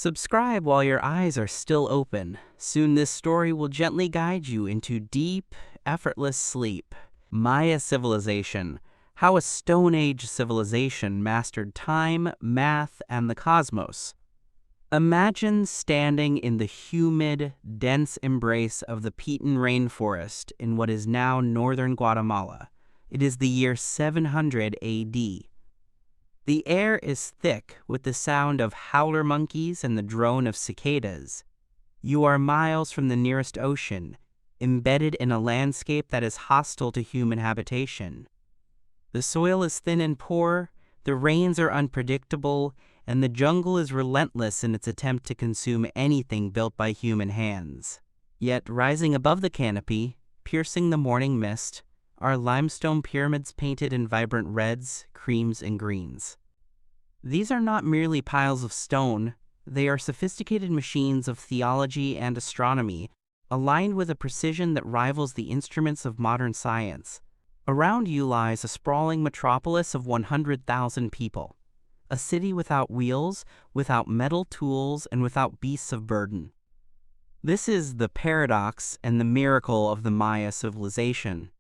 Subscribe while your eyes are still open. Soon this story will gently guide you into deep, effortless sleep. Maya civilization. How a Stone Age civilization mastered time, math, and the cosmos. Imagine standing in the humid, dense embrace of the Piton rainforest in what is now northern Guatemala. It is the year 700 AD. The air is thick with the sound of howler monkeys and the drone of cicadas. You are miles from the nearest ocean, embedded in a landscape that is hostile to human habitation. The soil is thin and poor, the rains are unpredictable, and the jungle is relentless in its attempt to consume anything built by human hands. Yet rising above the canopy, piercing the morning mist, are limestone pyramids painted in vibrant reds, creams, and greens. These are not merely piles of stone, they are sophisticated machines of theology and astronomy, aligned with a precision that rivals the instruments of modern science. Around you lies a sprawling metropolis of 100,000 people, a city without wheels, without metal tools, and without beasts of burden. This is the paradox and the miracle of the Maya civilization.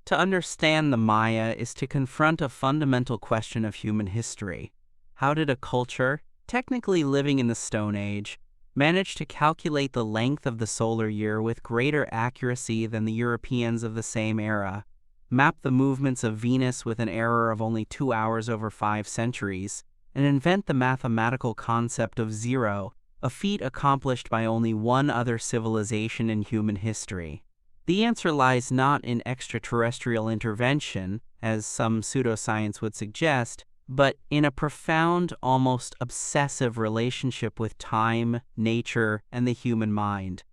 To understand the Maya is to confront a fundamental question of human history. How did a culture, technically living in the Stone Age, manage to calculate the length of the solar year with greater accuracy than the Europeans of the same era, map the movements of Venus with an error of only 2 hours over 5 centuries, and invent the mathematical concept of zero, a feat accomplished by only one other civilization in human history? The answer lies not in extraterrestrial intervention, as some pseudoscience would suggest, but in a profound, almost obsessive relationship with time, nature, and the human mind.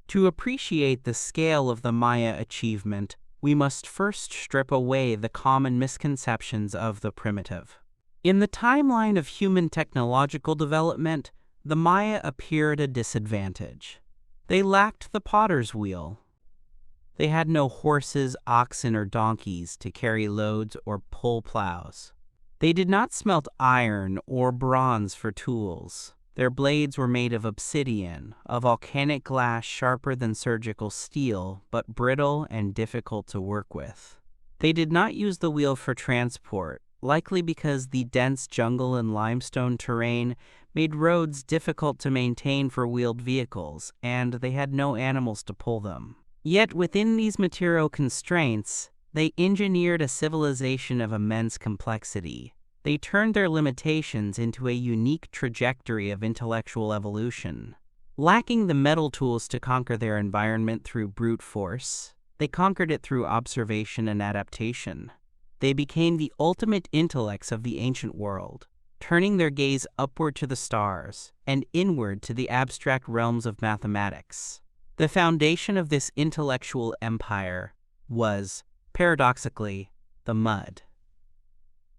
To appreciate the scale of the Maya achievement, we must first strip away the common misconceptions of the primitive. In the timeline of human technological development, the Maya appear at a disadvantage. They lacked the potter's wheel. They had no horses, oxen, or donkeys to carry loads or pull plows. They did not smelt iron or bronze for tools. Their blades were made of obsidian, a volcanic glass sharper than surgical steel, but brittle and difficult to work with. They did not use the wheel for transport, likely because the dense jungle and limestone terrain made roads difficult to maintain for wheeled vehicles, and they had no animals to pull them. Yet within these material constraints, they engineered a civilization of immense complexity. They turned their limitations into a unique trajectory of intellectual evolution. Lacking the metal tools to conquer their environment through brute force, they conquered it through observation and adaptation. They became the ultimate intellects of the ancient world, turning their gaze upward to the stars and inward to the abstract realms of mathematics. The foundation of this intellectual empire was, paradoxically, the mud.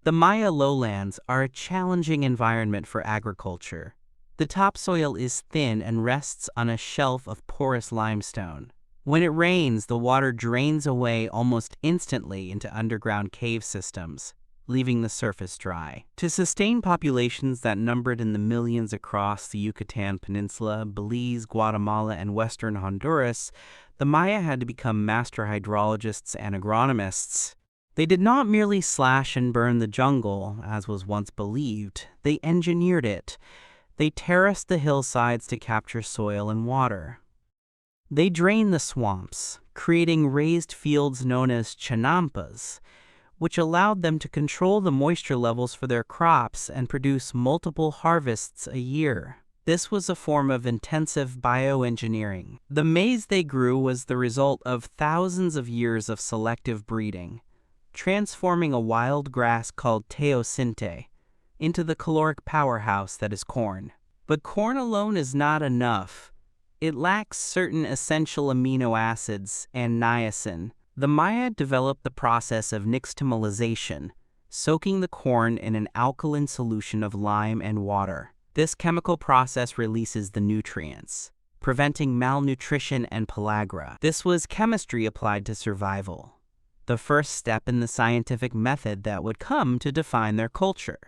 The Maya lowlands are a challenging environment for agriculture. The topsoil is thin and rests on a shelf of porous limestone. When it rains, the water drains away almost instantly into underground cave systems, leaving the surface dry. To sustain populations that numbered in the millions across the Yucatan Peninsula, Belize, Guatemala, and western Honduras, the Maya had to become master hydrologists and agronomists. They did not merely slash and burn the jungle, as was once believed. They engineered it. They terraced the hillsides to capture soil and water. They drained the swamps, creating raised fields known as chinampas, which allowed them to control the moisture levels for their crops and produce multiple harvests a year. This was a form of intensive bioengineering. The maize they grew was the result of thousands of years of selective breeding, transforming a wild grass called teosinte into the caloric powerhouse that is corn. But corn alone is not enough. It lacks certain essential amino acids and niacin. The Maya developed the process of nixtamalization, soaking the corn in an alkaline solution of lime and water. This chemical process releases the nutrients, preventing malnutrition and pellagra. This was chemistry applied to survival, the first step in the scientific method that would come to define their culture.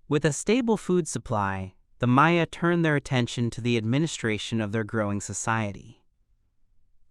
With a stable food supply, the Maya turned their attention to the administration of their growing society.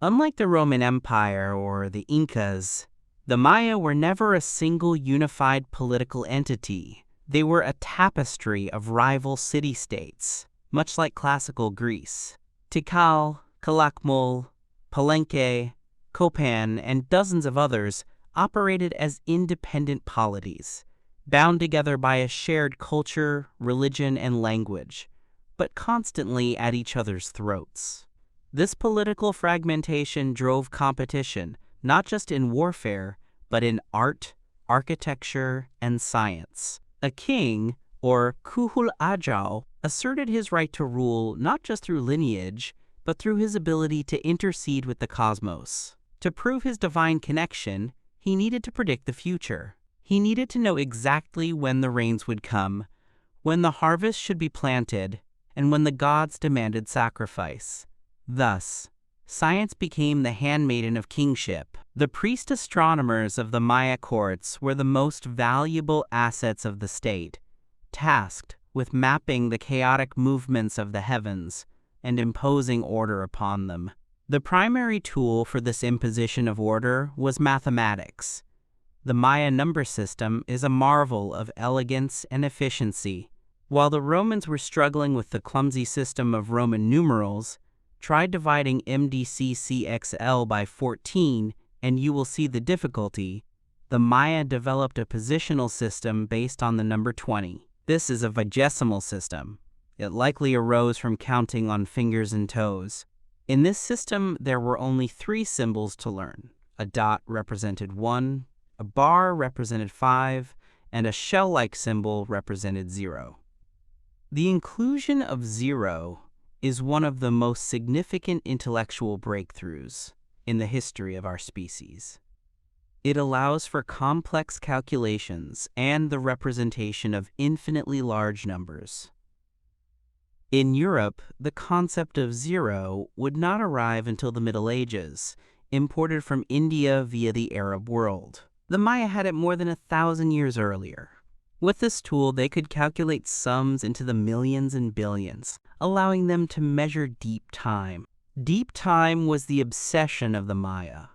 Unlike the Roman Empire or the Incas, the Maya were never a single unified political entity. They were a tapestry of rival city-states, much like classical Greece. Tikal, Calakmul, Palenque, Copan, and dozens of others operated as independent polities, bound together by a shared culture, religion, and language, but constantly at each other's throats. This political fragmentation drove competition, not just in warfare, but in art, architecture, and science. A king, or Kuhul Ajau, asserted his right to rule not just through lineage, but through his ability to intercede with the cosmos. To prove his divine connection, he needed to predict the future. He needed to know exactly when the rains would come, when the harvest should be planted, and when the gods demanded sacrifice. Thus, science became the handmaiden of kingship. The priest astronomers of the Maya courts were the most valuable assets of the state, tasked with mapping the chaotic movements of the heavens and imposing order upon them. The primary tool for this imposition of order was mathematics. The Maya number system is a marvel of elegance and efficiency. While the Romans were struggling with the clumsy system of Roman numerals, try dividing MDCCXL by 14 and you will see the difficulty. The Maya developed a positional system based on the number 20. This is a vigesimal system. It likely arose from counting on fingers and toes. In this system, there were only 3 symbols to learn. A dot represented 1, a bar represented 5, and a shell-like symbol represented 0. The inclusion of 0 is one of the most significant intellectual breakthroughs in the history of our species. It allows for complex calculations and the representation of infinitely large numbers. In Europe, the concept of 0 would not arrive until the Middle Ages, imported from India via the Arab world. The Maya had it more than 1,000 years earlier. With this tool, they could calculate sums into the millions and billions, allowing them to measure deep time. Deep time was the obsession of the Maya.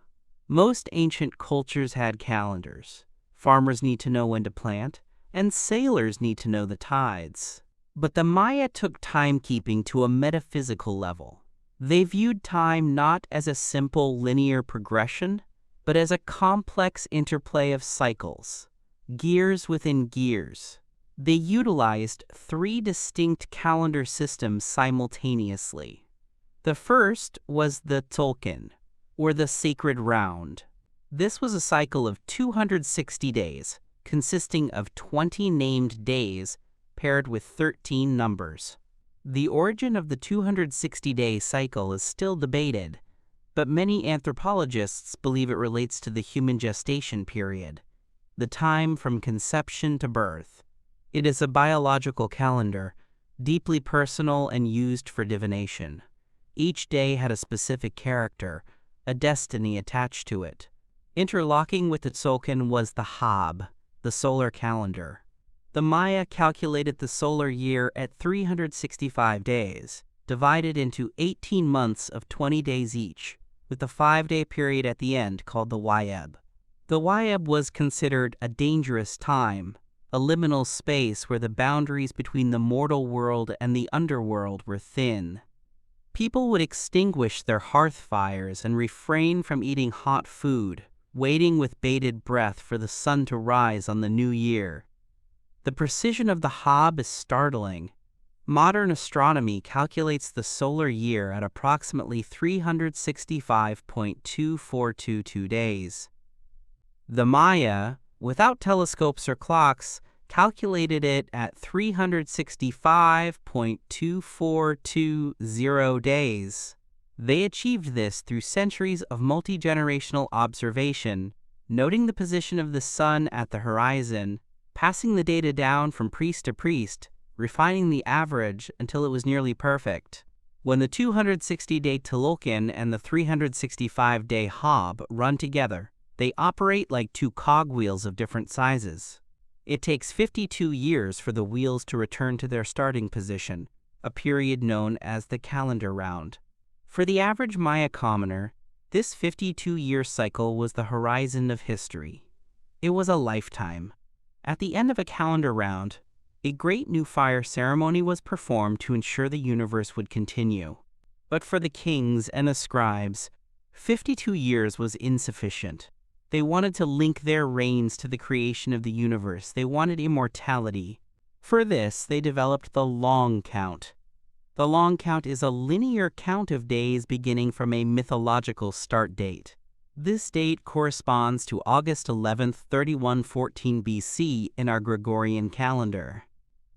Most ancient cultures had calendars. Farmers need to know when to plant, and sailors need to know the tides. But the Maya took timekeeping to a metaphysical level. They viewed time not as a simple linear progression, but as a complex interplay of cycles, gears within gears. They utilized 3 distinct calendar systems simultaneously. The first was the Tzolk'in, or the sacred round. This was a cycle of 260 days, consisting of 20 named days paired with 13 numbers. The origin of the 260-day cycle is still debated, but many anthropologists believe it relates to the human gestation period, the time from conception to birth. It is a biological calendar, deeply personal and used for divination. Each day had a specific character, a destiny attached to it. Interlocking with the Tzolk'in was the Hab, the solar calendar. The Maya calculated the solar year at 365 days, divided into 18 months of 20 days each, with a 5-day period at the end called the Wayeb. The Wayeb was considered a dangerous time, a liminal space where the boundaries between the mortal world and the underworld were thin. People would extinguish their hearth fires and refrain from eating hot food, waiting with bated breath for the sun to rise on the new year. The precision of the Hab is startling. Modern astronomy calculates the solar year at approximately 365.2422 days. The Maya, without telescopes or clocks, calculated it at 365.2420 days. They achieved this through centuries of multi-generational observation, noting the position of the sun at the horizon, passing the data down from priest to priest, refining the average until it was nearly perfect. When the 260-day Tzolk'in and the 365-day Hab run together, they operate like 2 cogwheels of different sizes. It takes 52 years for the wheels to return to their starting position, a period known as the calendar round. For the average Maya commoner, this 52-year cycle was the horizon of history. It was a lifetime. At the end of a calendar round, a great new fire ceremony was performed to ensure the universe would continue. But for the kings and the scribes, 52 years was insufficient. They wanted to link their reigns to the creation of the universe. They wanted immortality. For this, they developed the long count. The long count is a linear count of days beginning from a mythological start date. This date corresponds to August 11th, 3114 BC in our Gregorian calendar.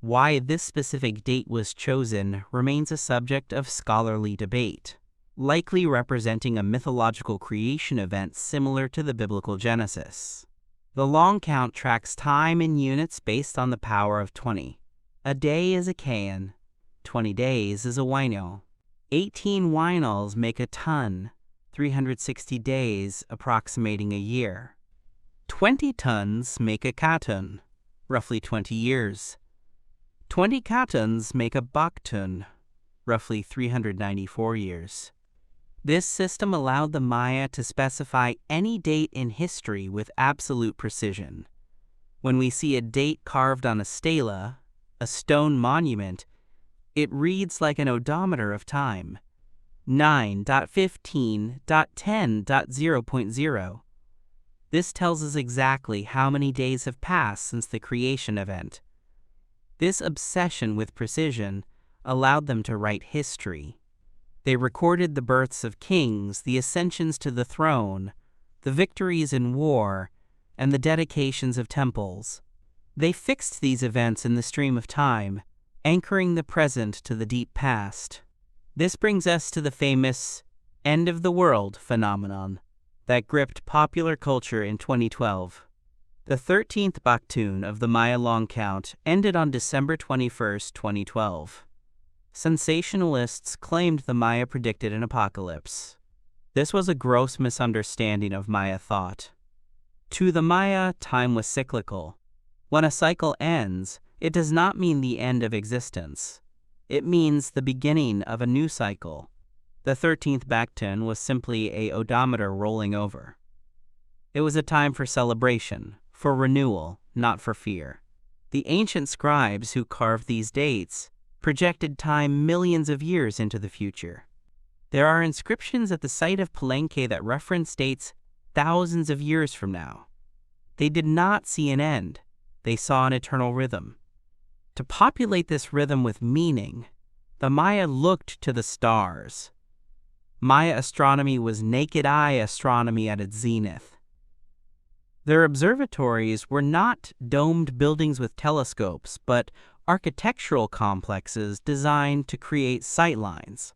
Why this specific date was chosen remains a subject of scholarly debate, likely representing a mythological creation event similar to the biblical Genesis. The long count tracks time in units based on the power of 20. A day is a kain. 20 days is a wino. 18 winos make a ton, 360 days approximating a year. 20 tons make a katon, roughly 20 years. 20 katons make a baktun, roughly 394 years. This system allowed the Maya to specify any date in history with absolute precision. When we see a date carved on a stela, a stone monument, it reads like an odometer of time. 9.15.10.0.0. This tells us exactly how many days have passed since the creation event. This obsession with precision allowed them to write history. They recorded the births of kings, the ascensions to the throne, the victories in war, and the dedications of temples. They fixed these events in the stream of time, anchoring the present to the deep past. This brings us to the famous end of the world phenomenon that gripped popular culture in 2012. The 13th Baktun of the Maya long count ended on December 21, 2012. Sensationalists claimed the Maya predicted an apocalypse. This was a gross misunderstanding of Maya thought. To the Maya, time was cyclical. When a cycle ends, it does not mean the end of existence. It means the beginning of a new cycle. The 13th Baktun was simply a odometer rolling over. It was a time for celebration, for renewal, not for fear. The ancient scribes who carved these dates projected time millions of years into the future. There are inscriptions at the site of Palenque that reference dates thousands of years from now. They did not see an end. They saw an eternal rhythm. To populate this rhythm with meaning, the Maya looked to the stars. Maya astronomy was naked eye astronomy at its zenith. Their observatories were not domed buildings with telescopes, but architectural complexes designed to create sightlines.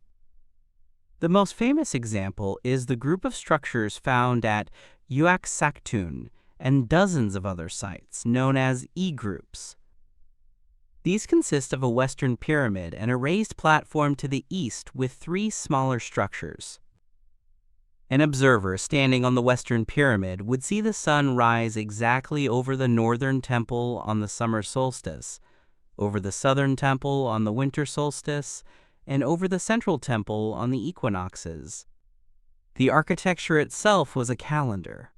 The most famous example is the group of structures found at Uaxactun and dozens of other sites, known as E-groups. These consist of a western pyramid and a raised platform to the east with 3 smaller structures. An observer standing on the western pyramid would see the sun rise exactly over the northern temple on the summer solstice, over the southern temple on the winter solstice, and over the central temple on the equinoxes. The architecture itself was a calendar.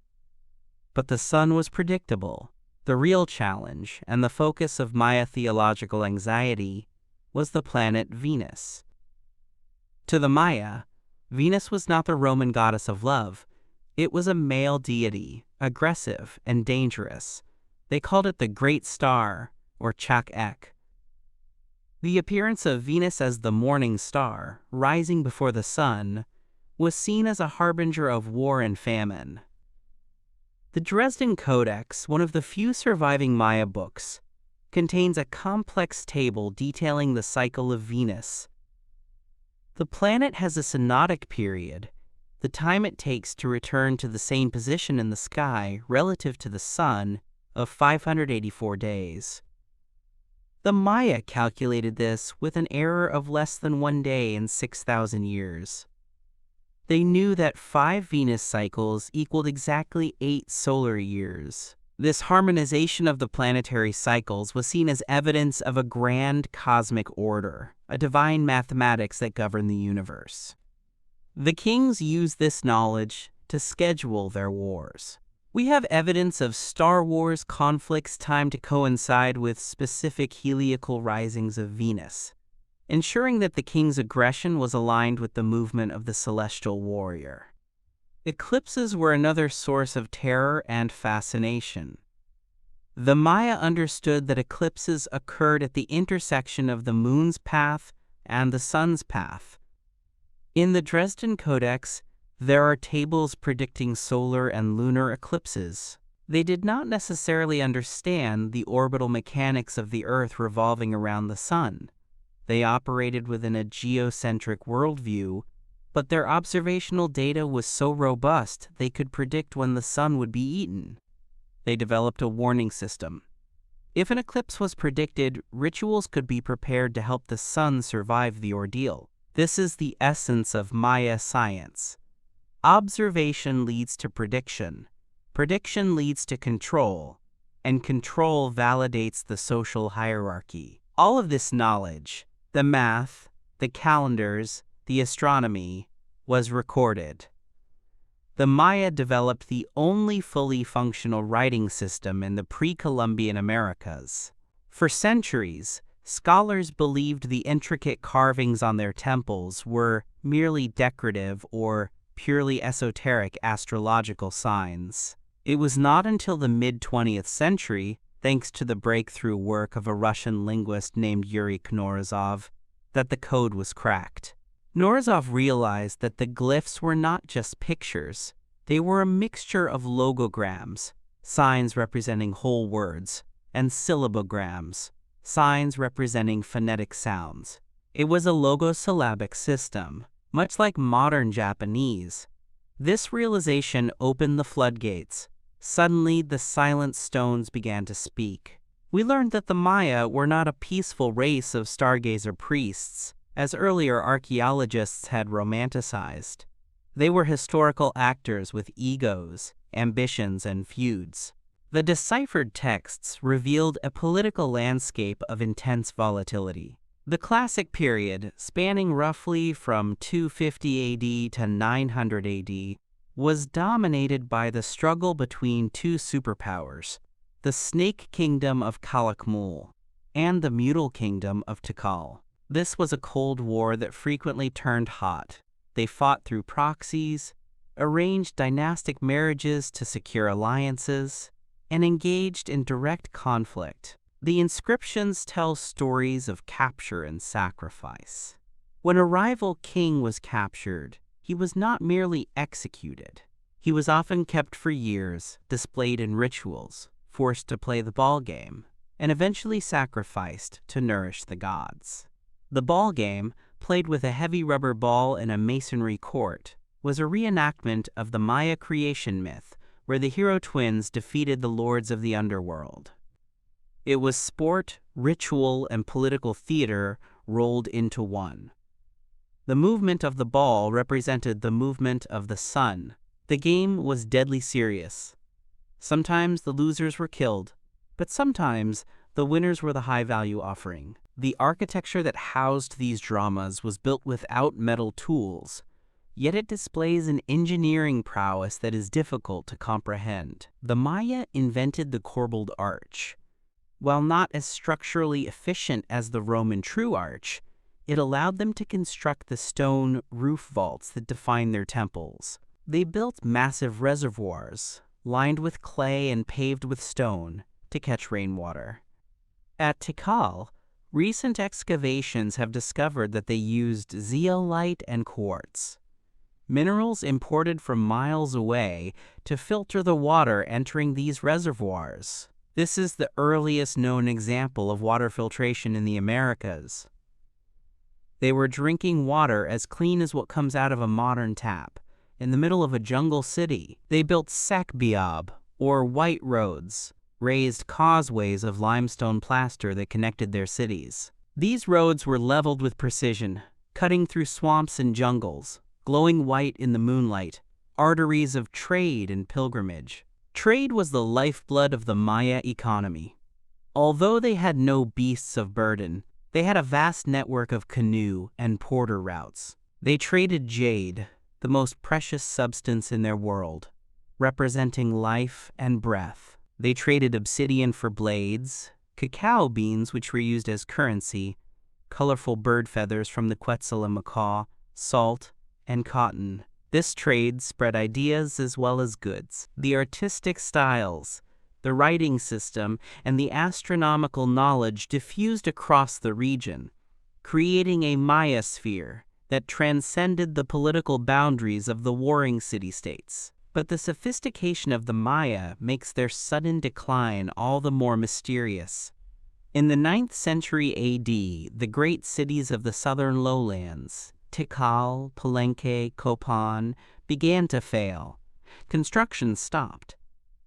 But the sun was predictable. The real challenge, and the focus of Maya theological anxiety, was the planet Venus. To the Maya, Venus was not the Roman goddess of love. It was a male deity, aggressive and dangerous. They called it the Great Star, or Chak-Ek. The appearance of Venus as the morning star, rising before the sun, was seen as a harbinger of war and famine. The Dresden Codex, one of the few surviving Maya books, contains a complex table detailing the cycle of Venus. The planet has a synodic period, the time it takes to return to the same position in the sky relative to the sun, of 584 days. The Maya calculated this with an error of less than 1 day in 6,000 years. They knew that 5 Venus cycles equaled exactly 8 solar years. This harmonization of the planetary cycles was seen as evidence of a grand cosmic order, a divine mathematics that governed the universe. The kings used this knowledge to schedule their wars. We have evidence of Star Wars conflicts timed to coincide with specific heliacal risings of Venus, ensuring that the king's aggression was aligned with the movement of the celestial warrior. Eclipses were another source of terror and fascination. The Maya understood that eclipses occurred at the intersection of the moon's path and the sun's path. In the Dresden Codex, there are tables predicting solar and lunar eclipses. They did not necessarily understand the orbital mechanics of the Earth revolving around the sun. They operated within a geocentric worldview, but their observational data was so robust they could predict when the sun would be eaten. They developed a warning system. If an eclipse was predicted, rituals could be prepared to help the sun survive the ordeal. This is the essence of Maya science. Observation leads to prediction. Prediction leads to control, and control validates the social hierarchy. All of this knowledge, the math, the calendars, the astronomy, was recorded. The Maya developed the only fully functional writing system in the pre-Columbian Americas. For centuries, scholars believed the intricate carvings on their temples were merely decorative or purely esoteric astrological signs. It was not until the mid-20th century, thanks to the breakthrough work of a Russian linguist named Yuri Knorozov, that the code was cracked. Knorozov realized that the glyphs were not just pictures. They were a mixture of logograms, signs representing whole words, and syllabograms, signs representing phonetic sounds. It was a logosyllabic system, much like modern Japanese. This realization opened the floodgates. Suddenly, the silent stones began to speak. We learned that the Maya were not a peaceful race of stargazer priests, as earlier archaeologists had romanticized. They were historical actors with egos, ambitions, and feuds. The deciphered texts revealed a political landscape of intense volatility. The Classic period, spanning roughly from 250 AD to 900 AD, was dominated by the struggle between two superpowers, the Snake Kingdom of Calakmul and the Mutile Kingdom of Tikal. This was a Cold War that frequently turned hot. They fought through proxies, arranged dynastic marriages to secure alliances, and engaged in direct conflict. The inscriptions tell stories of capture and sacrifice. When a rival king was captured, he was not merely executed. He was often kept for years, displayed in rituals, forced to play the ball game, and eventually sacrificed to nourish the gods. The ball game, played with a heavy rubber ball in a masonry court, was a reenactment of the Maya creation myth, where the hero twins defeated the lords of the underworld. It was sport, ritual, and political theater rolled into one. The movement of the ball represented the movement of the sun. The game was deadly serious. Sometimes the losers were killed, but sometimes the winners were the high-value offering. The architecture that housed these dramas was built without metal tools, yet it displays an engineering prowess that is difficult to comprehend. The Maya invented the corbelled arch. While not as structurally efficient as the Roman true arch, it allowed them to construct the stone roof vaults that define their temples. They built massive reservoirs, lined with clay and paved with stone, to catch rainwater. At Tikal, recent excavations have discovered that they used zeolite and quartz, minerals imported from miles away, to filter the water entering these reservoirs. This is the earliest known example of water filtration in the Americas. They were drinking water as clean as what comes out of a modern tap, in the middle of a jungle city. They built sakbiab, or white roads, raised causeways of limestone plaster that connected their cities. These roads were leveled with precision, cutting through swamps and jungles, glowing white in the moonlight, arteries of trade and pilgrimage. Trade was the lifeblood of the Maya economy. Although they had no beasts of burden, they had a vast network of canoe and porter routes. They traded jade, the most precious substance in their world, representing life and breath. They traded obsidian for blades, cacao beans which were used as currency, colorful bird feathers from the quetzal and macaw, salt, and cotton. This trade spread ideas as well as goods. The artistic styles, the writing system, and the astronomical knowledge diffused across the region, creating a Maya sphere that transcended the political boundaries of the warring city-states. But the sophistication of the Maya makes their sudden decline all the more mysterious. In the 9th century AD, the great cities of the southern lowlands, Tikal, Palenque, Copan, began to fail. Construction stopped.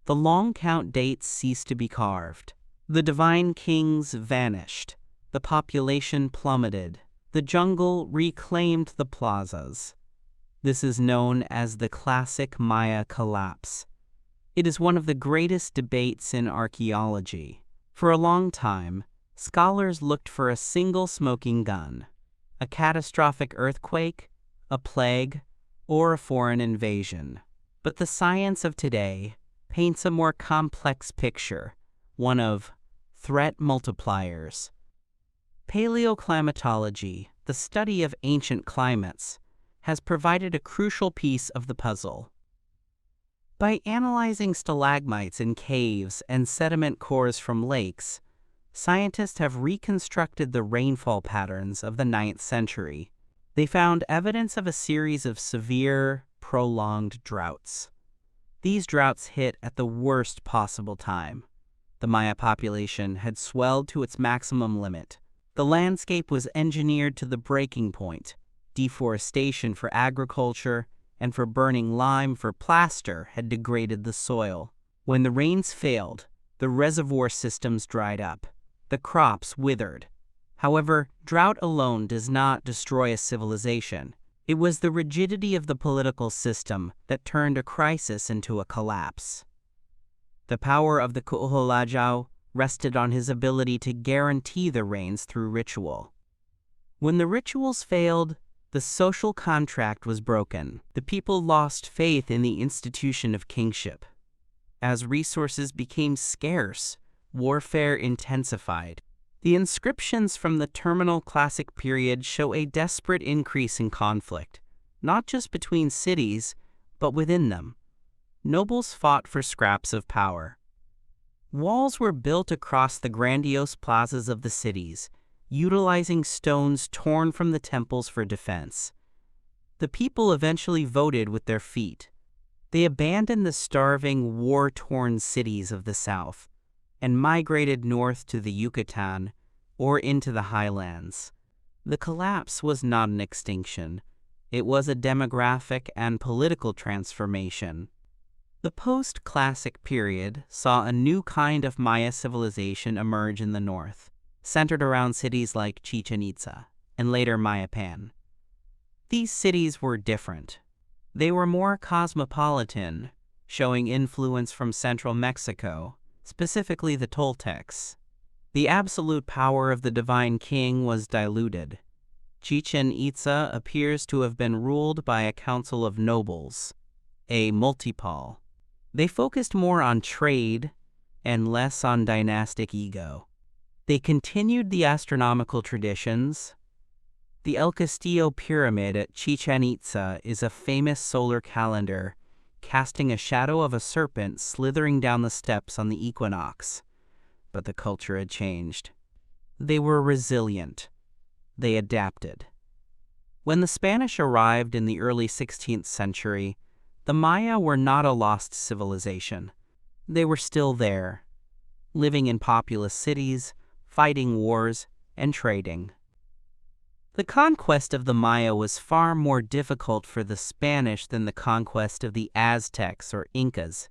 The long count dates ceased to be carved. The divine kings vanished. The population plummeted. The jungle reclaimed the plazas. This is known as the classic Maya collapse. It is one of the greatest debates in archaeology. For a long time, scholars looked for a single smoking gun, a catastrophic earthquake, a plague, or a foreign invasion. But the science of today paints a more complex picture, one of threat multipliers. Paleoclimatology, the study of ancient climates, has provided a crucial piece of the puzzle. By analyzing stalagmites in caves and sediment cores from lakes, scientists have reconstructed the rainfall patterns of the 9th century. They found evidence of a series of severe, prolonged droughts. These droughts hit at the worst possible time. The Maya population had swelled to its maximum limit. The landscape was engineered to the breaking point. Deforestation for agriculture and for burning lime for plaster had degraded the soil. When the rains failed, the reservoir systems dried up. The crops withered. However, drought alone does not destroy a civilization. It was the rigidity of the political system that turned a crisis into a collapse. The power of the Ku'uholajau rested on his ability to guarantee the rains through ritual. When the rituals failed, the social contract was broken. The people lost faith in the institution of kingship. As resources became scarce, warfare intensified. The inscriptions from the terminal classic period show a desperate increase in conflict, not just between cities, but within them. Nobles fought for scraps of power. Walls were built across the grandiose plazas of the cities, utilizing stones torn from the temples for defense. The people eventually voted with their feet. They abandoned the starving, war-torn cities of the south and migrated north to the Yucatan or into the highlands. The collapse was not an extinction. It was a demographic and political transformation. The post-classic period saw a new kind of Maya civilization emerge in the north, centered around cities like Chichen Itza and later Mayapan. These cities were different. They were more cosmopolitan, showing influence from central Mexico, specifically the Toltecs. The absolute power of the divine king was diluted. Chichen Itza appears to have been ruled by a council of nobles, a multipole. They focused more on trade and less on dynastic ego. They continued the astronomical traditions. The El Castillo Pyramid at Chichen Itza is a famous solar calendar, casting a shadow of a serpent slithering down the steps on the equinox. But the culture had changed. They were resilient. They adapted. When the Spanish arrived in the early 16th century, the Maya were not a lost civilization. They were still there, living in populous cities, fighting wars, and trading. The conquest of the Maya was far more difficult for the Spanish than the conquest of the Aztecs or Incas.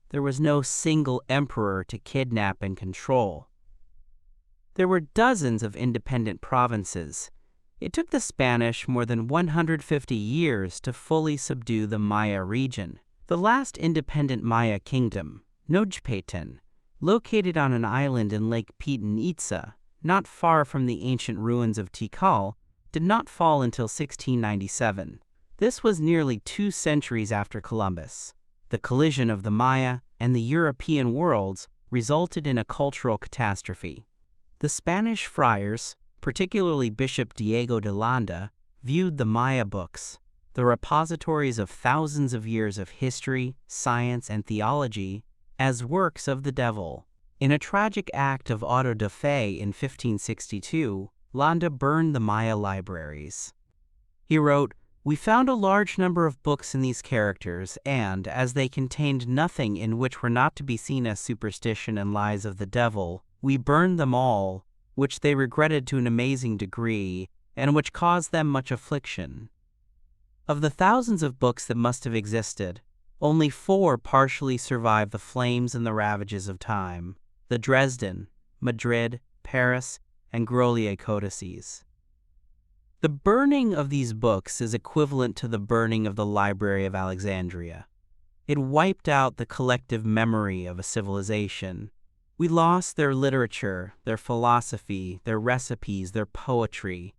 There was no single emperor to kidnap and control. There were dozens of independent provinces. It took the Spanish more than 150 years to fully subdue the Maya region. The last independent Maya kingdom, Nojpatan, located on an island in Lake Pitan Itza, not far from the ancient ruins of Tikal, did not fall until 1697. This was nearly 2 centuries after Columbus. The collision of the Maya and the European worlds resulted in a cultural catastrophe. The Spanish friars, particularly Bishop Diego de Landa, viewed the Maya books, the repositories of thousands of years of history, science, and theology, as works of the devil. In a tragic act of auto da fe in 1562, Landa burned the Maya libraries. He wrote, "We found a large number of books in these characters, and, as they contained nothing in which were not to be seen as superstition and lies of the devil, we burned them all, which they regretted to an amazing degree, and which caused them much affliction." Of the thousands of books that must have existed, only 4 partially survived the flames and the ravages of time: the Dresden, Madrid, Paris, and Grolier codices. The burning of these books is equivalent to the burning of the Library of Alexandria. It wiped out the collective memory of a civilization. We lost their literature, their philosophy, their recipes, their poetry.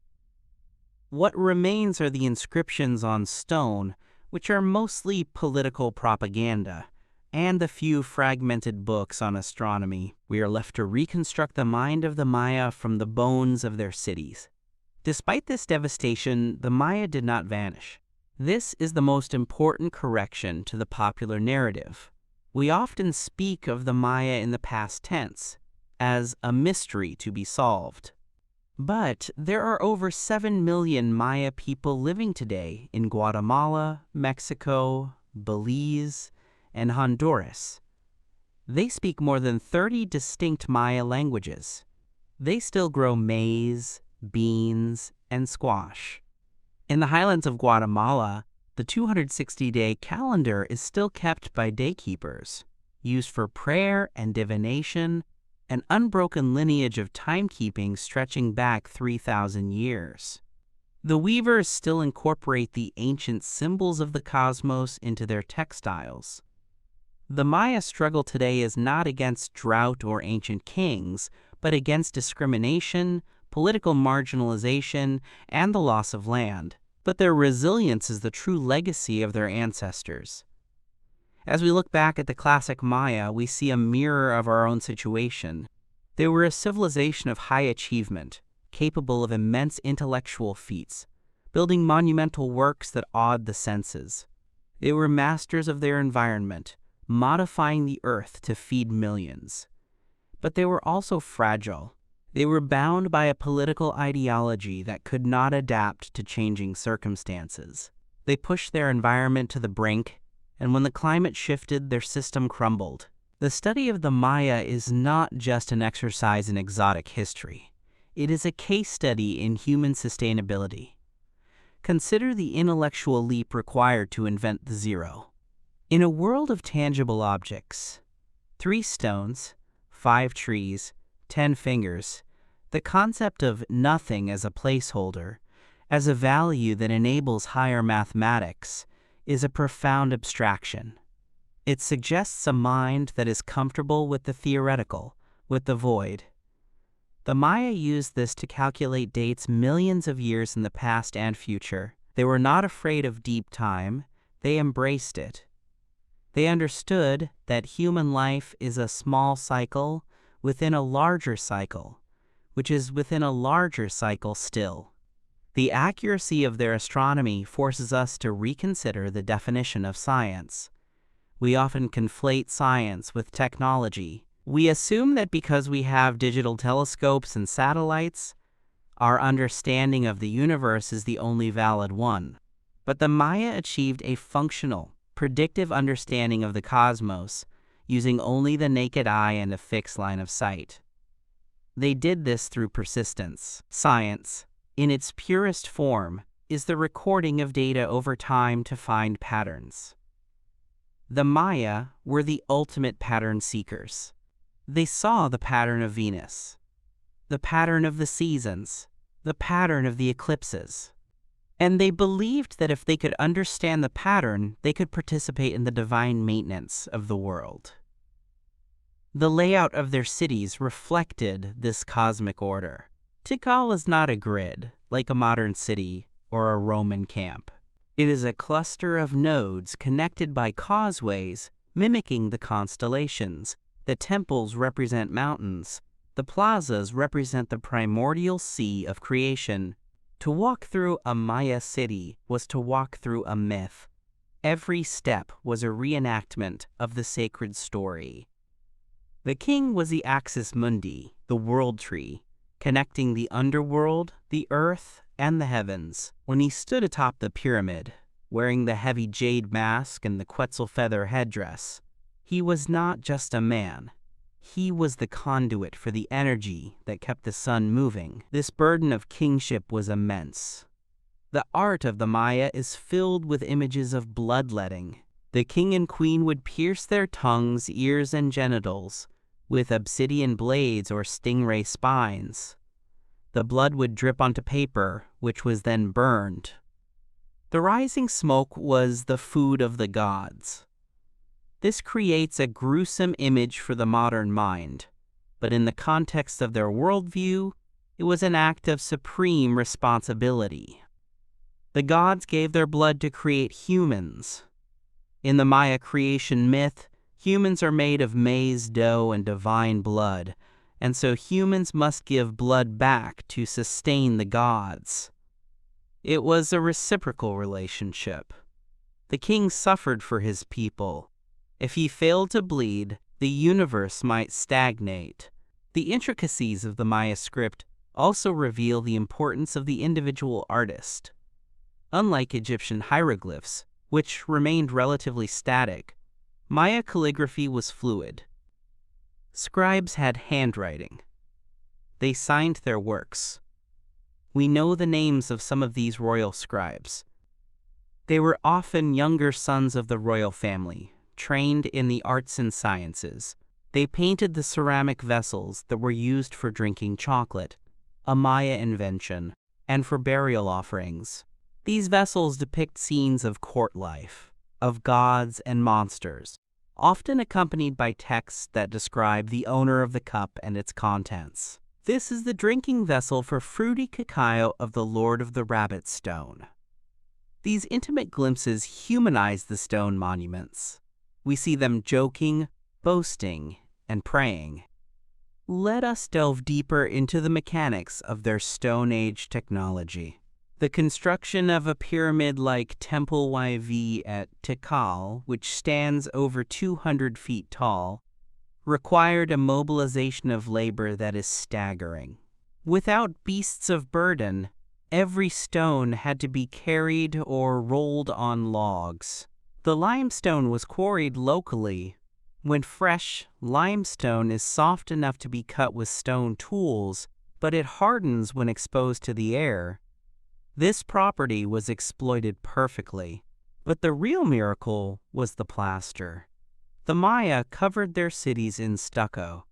What remains are the inscriptions on stone, which are mostly political propaganda, and the few fragmented books on astronomy. We are left to reconstruct the mind of the Maya from the bones of their cities. Despite this devastation, the Maya did not vanish. This is the most important correction to the popular narrative. We often speak of the Maya in the past tense, as a mystery to be solved. But there are over 7 million Maya people living today in Guatemala, Mexico, Belize, and Honduras. They speak more than 30 distinct Maya languages. They still grow maize, beans, and squash. In the highlands of Guatemala, the 260-day calendar is still kept by daykeepers, used for prayer and divination, an unbroken lineage of timekeeping stretching back 3,000 years. The weavers still incorporate the ancient symbols of the cosmos into their textiles. The Maya struggle today is not against drought or ancient kings, but against discrimination, political marginalization, and the loss of land. But their resilience is the true legacy of their ancestors. As we look back at the classic Maya, we see a mirror of our own situation. They were a civilization of high achievement, capable of immense intellectual feats, building monumental works that awed the senses. They were masters of their environment, modifying the earth to feed millions. But they were also fragile. They were bound by a political ideology that could not adapt to changing circumstances. They pushed their environment to the brink, and when the climate shifted, their system crumbled. The study of the Maya is not just an exercise in exotic history. It is a case study in human sustainability. Consider the intellectual leap required to invent the zero. In a world of tangible objects, 3 stones, 5 trees, 10 fingers, the concept of nothing as a placeholder, as a value that enables higher mathematics, is a profound abstraction. It suggests a mind that is comfortable with the theoretical, with the void. The Maya used this to calculate dates millions of years in the past and future. They were not afraid of deep time. They embraced it. They understood that human life is a small cycle within a larger cycle, which is within a larger cycle still. The accuracy of their astronomy forces us to reconsider the definition of science. We often conflate science with technology. We assume that because we have digital telescopes and satellites, our understanding of the universe is the only valid one. But the Maya achieved a functional, predictive understanding of the cosmos using only the naked eye and a fixed line of sight. They did this through persistence. Science, in its purest form, is the recording of data over time to find patterns. The Maya were the ultimate pattern seekers. They saw the pattern of Venus, the pattern of the seasons, the pattern of the eclipses. And they believed that if they could understand the pattern, they could participate in the divine maintenance of the world. The layout of their cities reflected this cosmic order. Tikal is not a grid, like a modern city or a Roman camp. It is a cluster of nodes connected by causeways, mimicking the constellations. The temples represent mountains. The plazas represent the primordial sea of creation. To walk through a Maya city was to walk through a myth. Every step was a reenactment of the sacred story. The king was the axis mundi, the world tree, connecting the underworld, the earth, and the heavens. When he stood atop the pyramid, wearing the heavy jade mask and the quetzal feather headdress, he was not just a man. He was the conduit for the energy that kept the sun moving. This burden of kingship was immense. The art of the Maya is filled with images of bloodletting. The king and queen would pierce their tongues, ears, and genitals with obsidian blades or stingray spines. The blood would drip onto paper, which was then burned. The rising smoke was the food of the gods. This creates a gruesome image for the modern mind, but in the context of their worldview, it was an act of supreme responsibility. The gods gave their blood to create humans. In the Maya creation myth, humans are made of maize dough and divine blood, and so humans must give blood back to sustain the gods. It was a reciprocal relationship. The king suffered for his people. If he failed to bleed, the universe might stagnate. The intricacies of the Maya script also reveal the importance of the individual artist. Unlike Egyptian hieroglyphs, which remained relatively static, Maya calligraphy was fluid. Scribes had handwriting. They signed their works. We know the names of some of these royal scribes. They were often younger sons of the royal family, trained in the arts and sciences. They painted the ceramic vessels that were used for drinking chocolate, a Maya invention, and for burial offerings. These vessels depict scenes of court life, of gods and monsters, often accompanied by texts that describe the owner of the cup and its contents. This is the drinking vessel for fruity cacao of the Lord of the Rabbit Stone. These intimate glimpses humanize the stone monuments. We see them joking, boasting, and praying. Let us delve deeper into the mechanics of their Stone Age technology. The construction of a pyramid-like Temple YV at Tikal, which stands over 200 feet tall, required a mobilization of labor that is staggering. Without beasts of burden, every stone had to be carried or rolled on logs. The limestone was quarried locally. When fresh, limestone is soft enough to be cut with stone tools, but it hardens when exposed to the air. This property was exploited perfectly, but the real miracle was the plaster. The Maya covered their cities in stucco.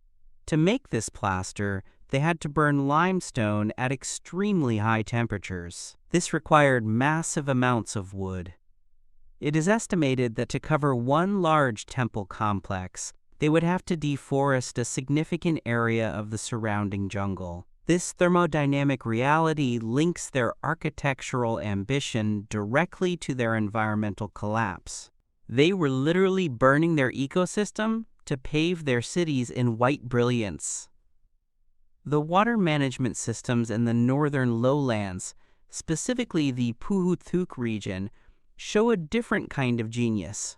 To make this plaster, they had to burn limestone at extremely high temperatures. This required massive amounts of wood. It is estimated that to cover one large temple complex, they would have to deforest a significant area of the surrounding jungle. This thermodynamic reality links their architectural ambition directly to their environmental collapse. They were literally burning their ecosystem to pave their cities in white brilliance. The water management systems in the northern lowlands, specifically the Puhuthuk region, show a different kind of genius.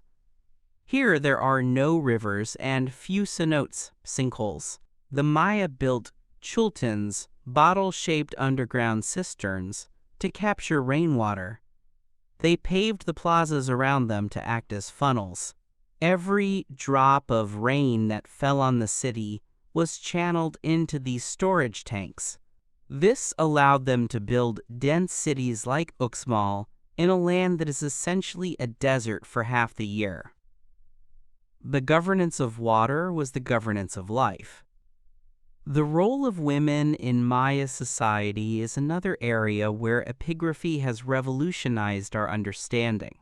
Here there are no rivers and few cenotes, sinkholes. The Maya built chultans, bottle-shaped underground cisterns, to capture rainwater. They paved the plazas around them to act as funnels. Every drop of rain that fell on the city was channeled into these storage tanks. This allowed them to build dense cities like Uxmal in a land that is essentially a desert for half the year. The governance of water was the governance of life. The role of women in Maya society is another area where epigraphy has revolutionized our understanding.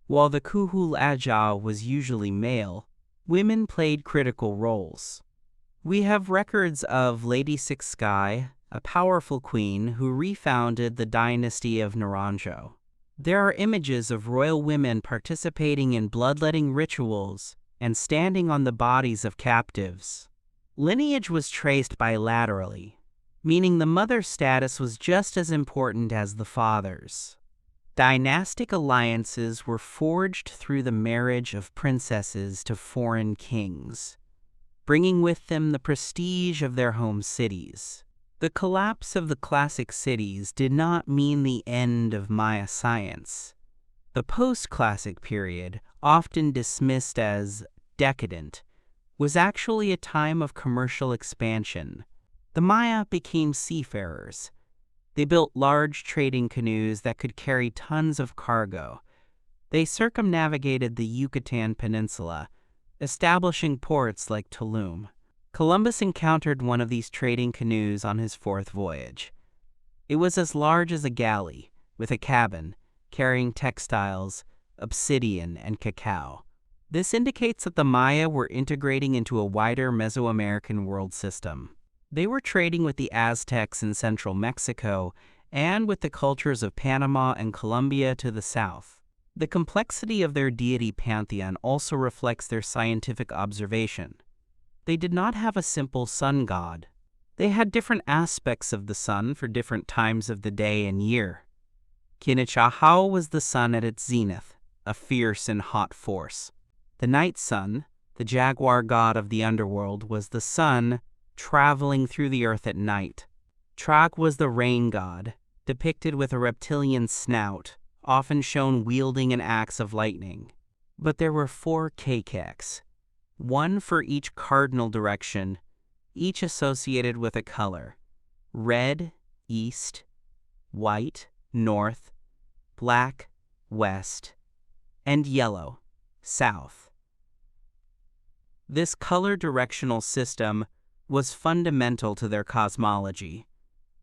While the Kuhul Ajah was usually male, women played critical roles. We have records of Lady Six Sky, a powerful queen who refounded the dynasty of Naranjo. There are images of royal women participating in bloodletting rituals and standing on the bodies of captives. Lineage was traced bilaterally, meaning the mother's status was just as important as the father's. Dynastic alliances were forged through the marriage of princesses to foreign kings, bringing with them the prestige of their home cities. The collapse of the classic cities did not mean the end of Maya science. The post-classic period, often dismissed as decadent, was actually a time of commercial expansion. The Maya became seafarers. They built large trading canoes that could carry tons of cargo. They circumnavigated the Yucatan Peninsula, establishing ports like Tulum. Columbus encountered one of these trading canoes on his fourth voyage. It was as large as a galley, with a cabin, carrying textiles, obsidian, and cacao. This indicates that the Maya were integrating into a wider Mesoamerican world system. They were trading with the Aztecs in central Mexico and with the cultures of Panama and Colombia to the south. The complexity of their deity pantheon also reflects their scientific observation. They did not have a simple sun god. They had different aspects of the sun for different times of the day and year. Quinichahau was the sun at its zenith, a fierce and hot force. The night sun, the jaguar god of the underworld, was the sun traveling through the earth at night. Trag was the rain god, depicted with a reptilian snout, often shown wielding an axe of lightning. But there were 4 Kekeks, one for each cardinal direction, each associated with a color: red, east; white, north; black, west; and yellow, south. This color directional system was fundamental to their cosmology.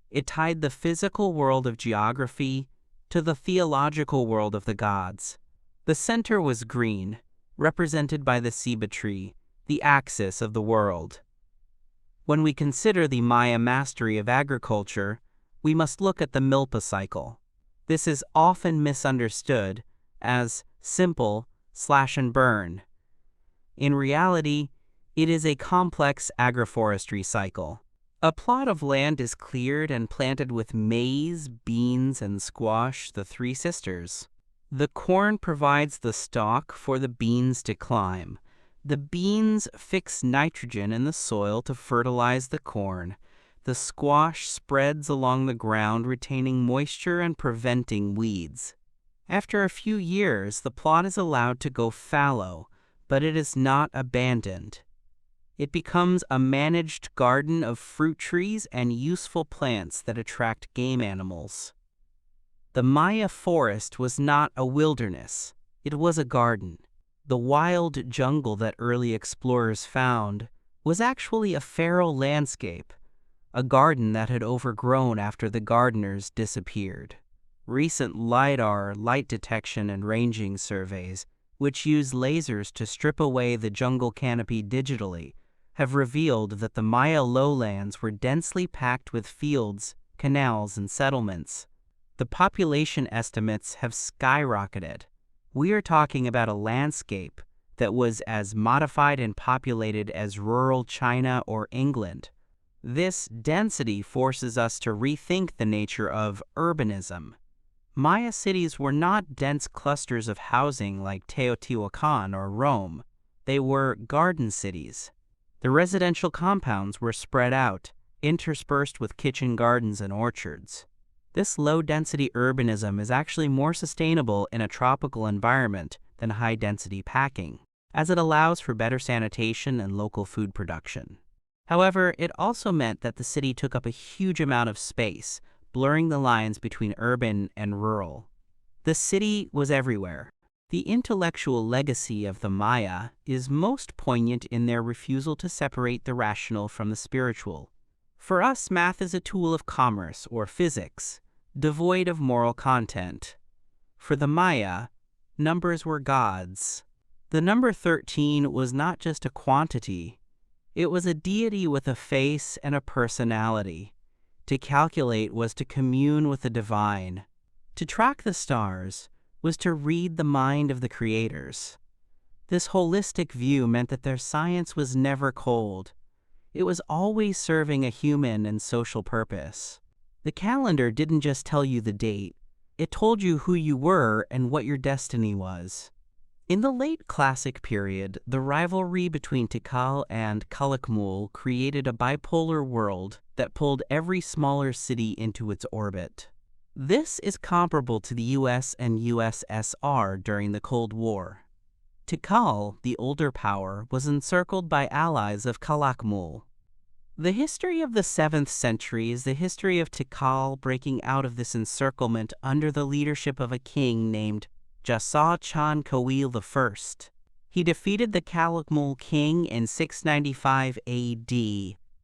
It tied the physical world of geography to the theological world of the gods. The center was green, represented by the ceiba tree, the axis of the world. When we consider the Maya mastery of agriculture, we must look at the milpa cycle. This is often misunderstood as simple slash and burn. In reality, it is a complex agroforestry cycle. A plot of land is cleared and planted with maize, beans, and squash, the 3 sisters. The corn provides the stalk for the beans to climb. The beans fix nitrogen in the soil to fertilize the corn. The squash spreads along the ground, retaining moisture and preventing weeds. After a few years, the plot is allowed to go fallow, but it is not abandoned. It becomes a managed garden of fruit trees and useful plants that attract game animals. The Maya forest was not a wilderness, it was a garden. The wild jungle that early explorers found was actually a feral landscape, a garden that had overgrown after the gardeners disappeared. Recent LiDAR, light detection and ranging surveys, which use lasers to strip away the jungle canopy digitally, have revealed that the Maya lowlands were densely packed with fields, canals, and settlements. The population estimates have skyrocketed. We are talking about a landscape that was as modified and populated as rural China or England. This density forces us to rethink the nature of urbanism. Maya cities were not dense clusters of housing like Teotihuacan or Rome. They were garden cities. The residential compounds were spread out, interspersed with kitchen gardens and orchards. This low-density urbanism is actually more sustainable in a tropical environment than high-density packing, as it allows for better sanitation and local food production. However, it also meant that the city took up a huge amount of space, blurring the lines between urban and rural. The city was everywhere. The intellectual legacy of the Maya is most poignant in their refusal to separate the rational from the spiritual. For us, math is a tool of commerce or physics, devoid of moral content. For the Maya, numbers were gods. The number 13 was not just a quantity, it was a deity with a face and a personality. To calculate was to commune with the divine. To track the stars was to read the mind of the creators. This holistic view meant that their science was never cold. It was always serving a human and social purpose. The calendar didn't just tell you the date, it told you who you were and what your destiny was. In the late Classic period, the rivalry between Tikal and Calakmul created a bipolar world that pulled every smaller city into its orbit. This is comparable to the US and USSR during the Cold War. Tikal, the older power, was encircled by allies of Calakmul. The history of the 7th century is the history of Tikal breaking out of this encirclement under the leadership of a king named Jasa Chan Kowil I. He defeated the Calakmul king in 695 AD,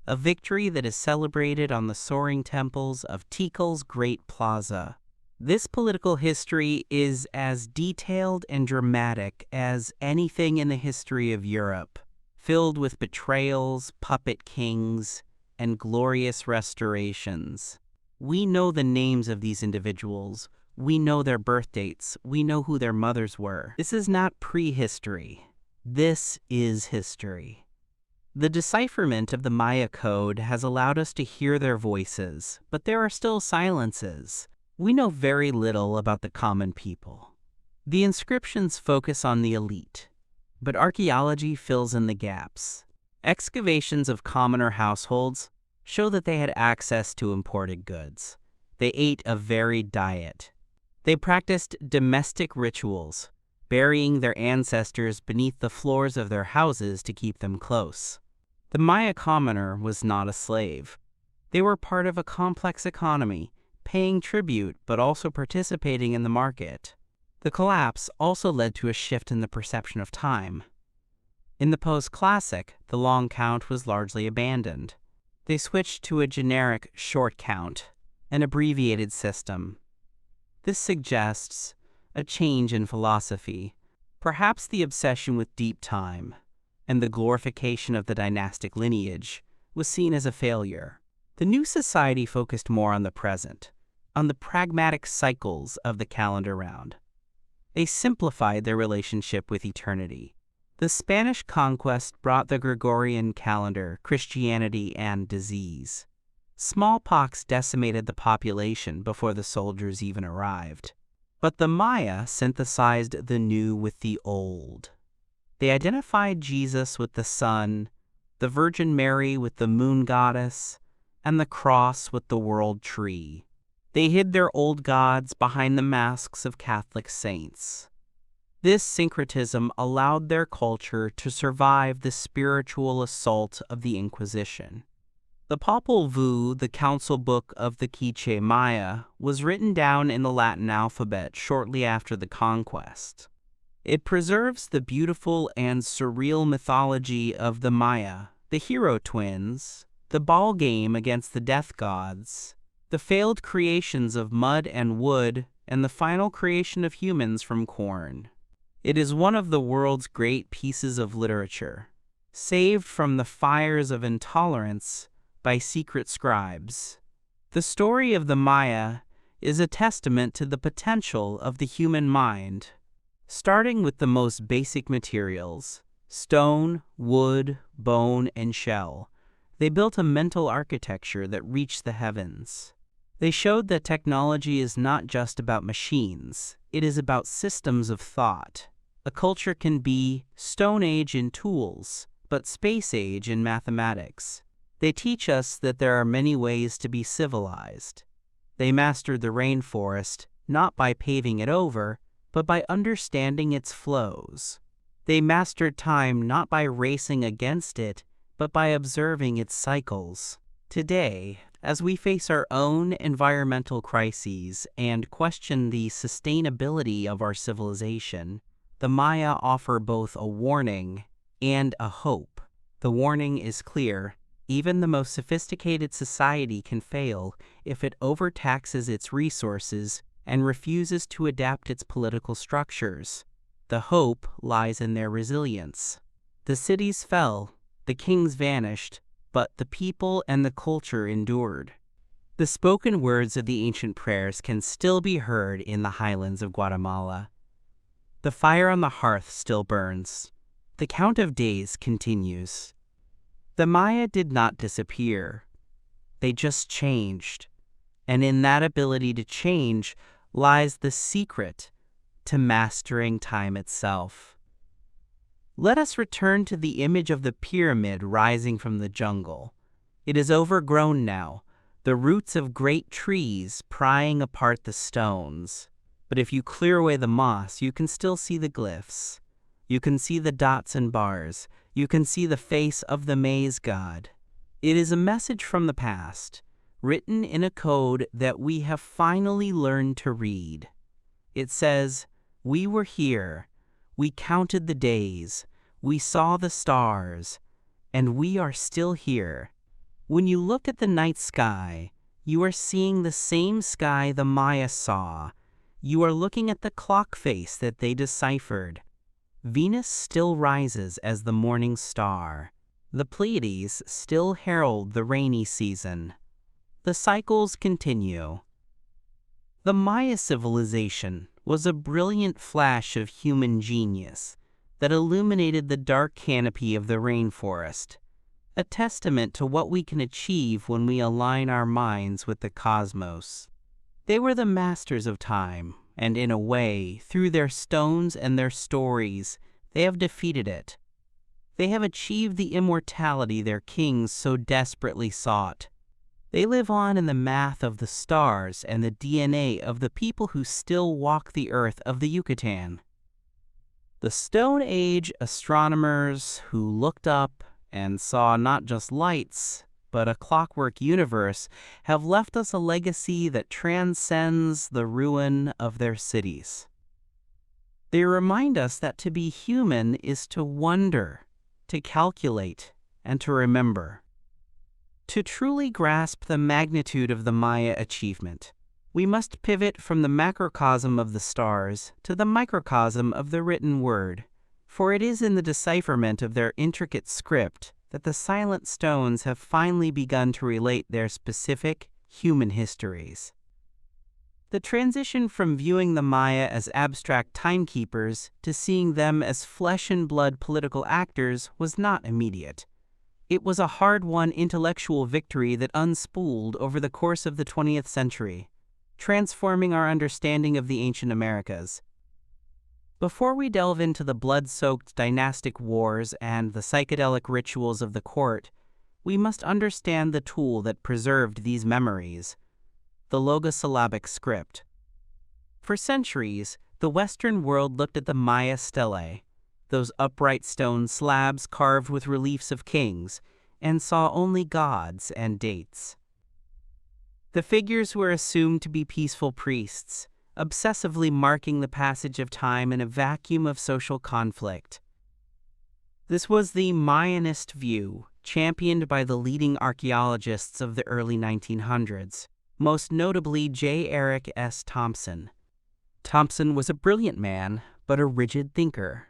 a victory that is celebrated on the soaring temples of Tikal's Great Plaza. This political history is as detailed and dramatic as anything in the history of Europe, filled with betrayals, puppet kings, and glorious restorations. We know the names of these individuals. We know their birth dates. We know who their mothers were. This is not prehistory. This is history. The decipherment of the Maya code has allowed us to hear their voices, but there are still silences. We know very little about the common people. The inscriptions focus on the elite, but archaeology fills in the gaps. Excavations of commoner households show that they had access to imported goods. They ate a varied diet. They practiced domestic rituals, burying their ancestors beneath the floors of their houses to keep them close. The Maya commoner was not a slave. They were part of a complex economy, paying tribute but also participating in the market. The collapse also led to a shift in the perception of time. In the post-classic, the long count was largely abandoned. They switched to a generic short count, an abbreviated system. This suggests a change in philosophy, perhaps the obsession with deep time, and the glorification of the dynastic lineage was seen as a failure. The new society focused more on the present, on the pragmatic cycles of the calendar round. They simplified their relationship with eternity. The Spanish conquest brought the Gregorian calendar, Christianity, and disease. Smallpox decimated the population before the soldiers even arrived. But the Maya synthesized the new with the old. They identified Jesus with the sun, the Virgin Mary with the moon goddess, and the cross with the world tree. They hid their old gods behind the masks of Catholic saints. This syncretism allowed their culture to survive the spiritual assault of the Inquisition. The Popol Vuh, the council book of the Quiche Maya, was written down in the Latin alphabet shortly after the conquest. It preserves the beautiful and surreal mythology of the Maya, the hero twins, the ball game against the death gods, the failed creations of mud and wood, and the final creation of humans from corn. It is one of the world's great pieces of literature, saved from the fires of intolerance by secret scribes. The story of the Maya is a testament to the potential of the human mind. Starting with the most basic materials, stone, wood, bone, and shell, they built a mental architecture that reached the heavens. They showed that technology is not just about machines, it is about systems of thought. A culture can be Stone Age in tools, but Space Age in mathematics. They teach us that there are many ways to be civilized. They mastered the rainforest not by paving it over, but by understanding its flows. They mastered time not by racing against it, but by observing its cycles. Today, as we face our own environmental crises and question the sustainability of our civilization, the Maya offer both a warning and a hope. The warning is clear. Even the most sophisticated society can fail if it overtaxes its resources and refuses to adapt its political structures. The hope lies in their resilience. The cities fell, the kings vanished, but the people and the culture endured. The spoken words of the ancient prayers can still be heard in the highlands of Guatemala. The fire on the hearth still burns. The count of days continues. The Maya did not disappear. They just changed. And in that ability to change lies the secret to mastering time itself. Let us return to the image of the pyramid rising from the jungle. It is overgrown now, the roots of great trees prying apart the stones. But if you clear away the moss, you can still see the glyphs. You can see the dots and bars. You can see the face of the maize god. It is a message from the past, written in a code that we have finally learned to read. It says, "We were here. We counted the days. We saw the stars. And we are still here." When you look at the night sky, you are seeing the same sky the Maya saw. You are looking at the clock face that they deciphered. Venus still rises as the morning star. The Pleiades still herald the rainy season. The cycles continue. The Maya civilization was a brilliant flash of human genius that illuminated the dark canopy of the rainforest, a testament to what we can achieve when we align our minds with the cosmos. They were the masters of time, and in a way, through their stones and their stories, they have defeated it. They have achieved the immortality their kings so desperately sought. They live on in the math of the stars and the DNA of the people who still walk the earth of the Yucatan. The Stone Age astronomers who looked up and saw not just lights, but a clockwork universe, have left us a legacy that transcends the ruin of their cities. They remind us that to be human is to wonder, to calculate, and to remember. To truly grasp the magnitude of the Maya achievement, we must pivot from the macrocosm of the stars to the microcosm of the written word, for it is in the decipherment of their intricate script that the silent stones have finally begun to relate their specific human histories. The transition from viewing the Maya as abstract timekeepers to seeing them as flesh and blood political actors was not immediate. It was a hard-won intellectual victory that unspooled over the course of the 20th century, transforming our understanding of the ancient Americas. Before we delve into the blood-soaked dynastic wars and the psychedelic rituals of the court, we must understand the tool that preserved these memories, the logosyllabic script. For centuries, the Western world looked at the Maya stelae, those upright stone slabs carved with reliefs of kings, and saw only gods and dates. The figures were assumed to be peaceful priests, obsessively marking the passage of time in a vacuum of social conflict. This was the Mayanist view, championed by the leading archaeologists of the early 1900s, most notably J. Eric S. Thompson. Thompson was a brilliant man, but a rigid thinker.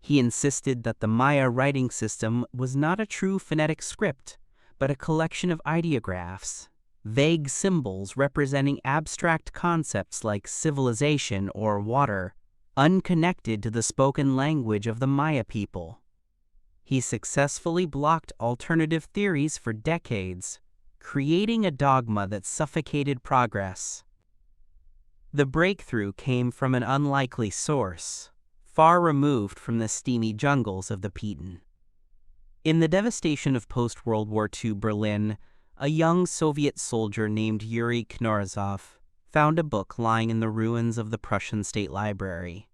He insisted that the Maya writing system was not a true phonetic script, but a collection of ideographs, vague symbols representing abstract concepts like civilization or water, unconnected to the spoken language of the Maya people. He successfully blocked alternative theories for decades, creating a dogma that suffocated progress. The breakthrough came from an unlikely source, far removed from the steamy jungles of the Piton. In the devastation of post-World War II Berlin, a young Soviet soldier named Yuri Knorozov found a book lying in the ruins of the Prussian State Library.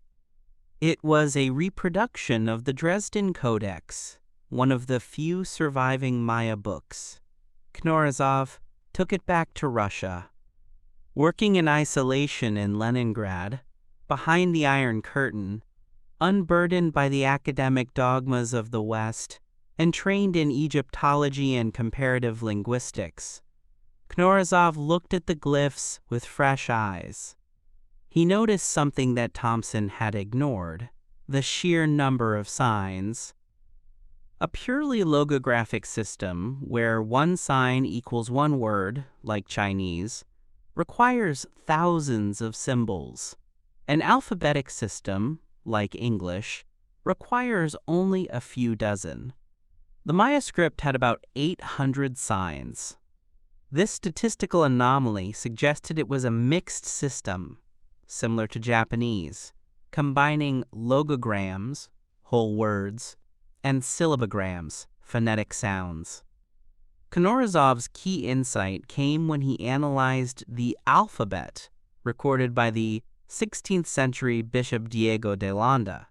It was a reproduction of the Dresden Codex, one of the few surviving Maya books. Knorozov took it back to Russia. Working in isolation in Leningrad, behind the Iron Curtain, Unburdened by the academic dogmas of the West and trained in Egyptology and comparative linguistics, Knorozov looked at the glyphs with fresh eyes. He noticed something that Thompson had ignored: the sheer number of signs. A purely logographic system, where one sign equals one word, like Chinese, requires thousands of symbols. An alphabetic system, like English, requires only a few dozen. The Maya script had about 800 signs. This statistical anomaly suggested it was a mixed system, similar to Japanese, combining logograms, whole words, and syllabograms, phonetic sounds. Knorozov's key insight came when he analyzed the alphabet recorded by the 16th century Bishop Diego de Landa.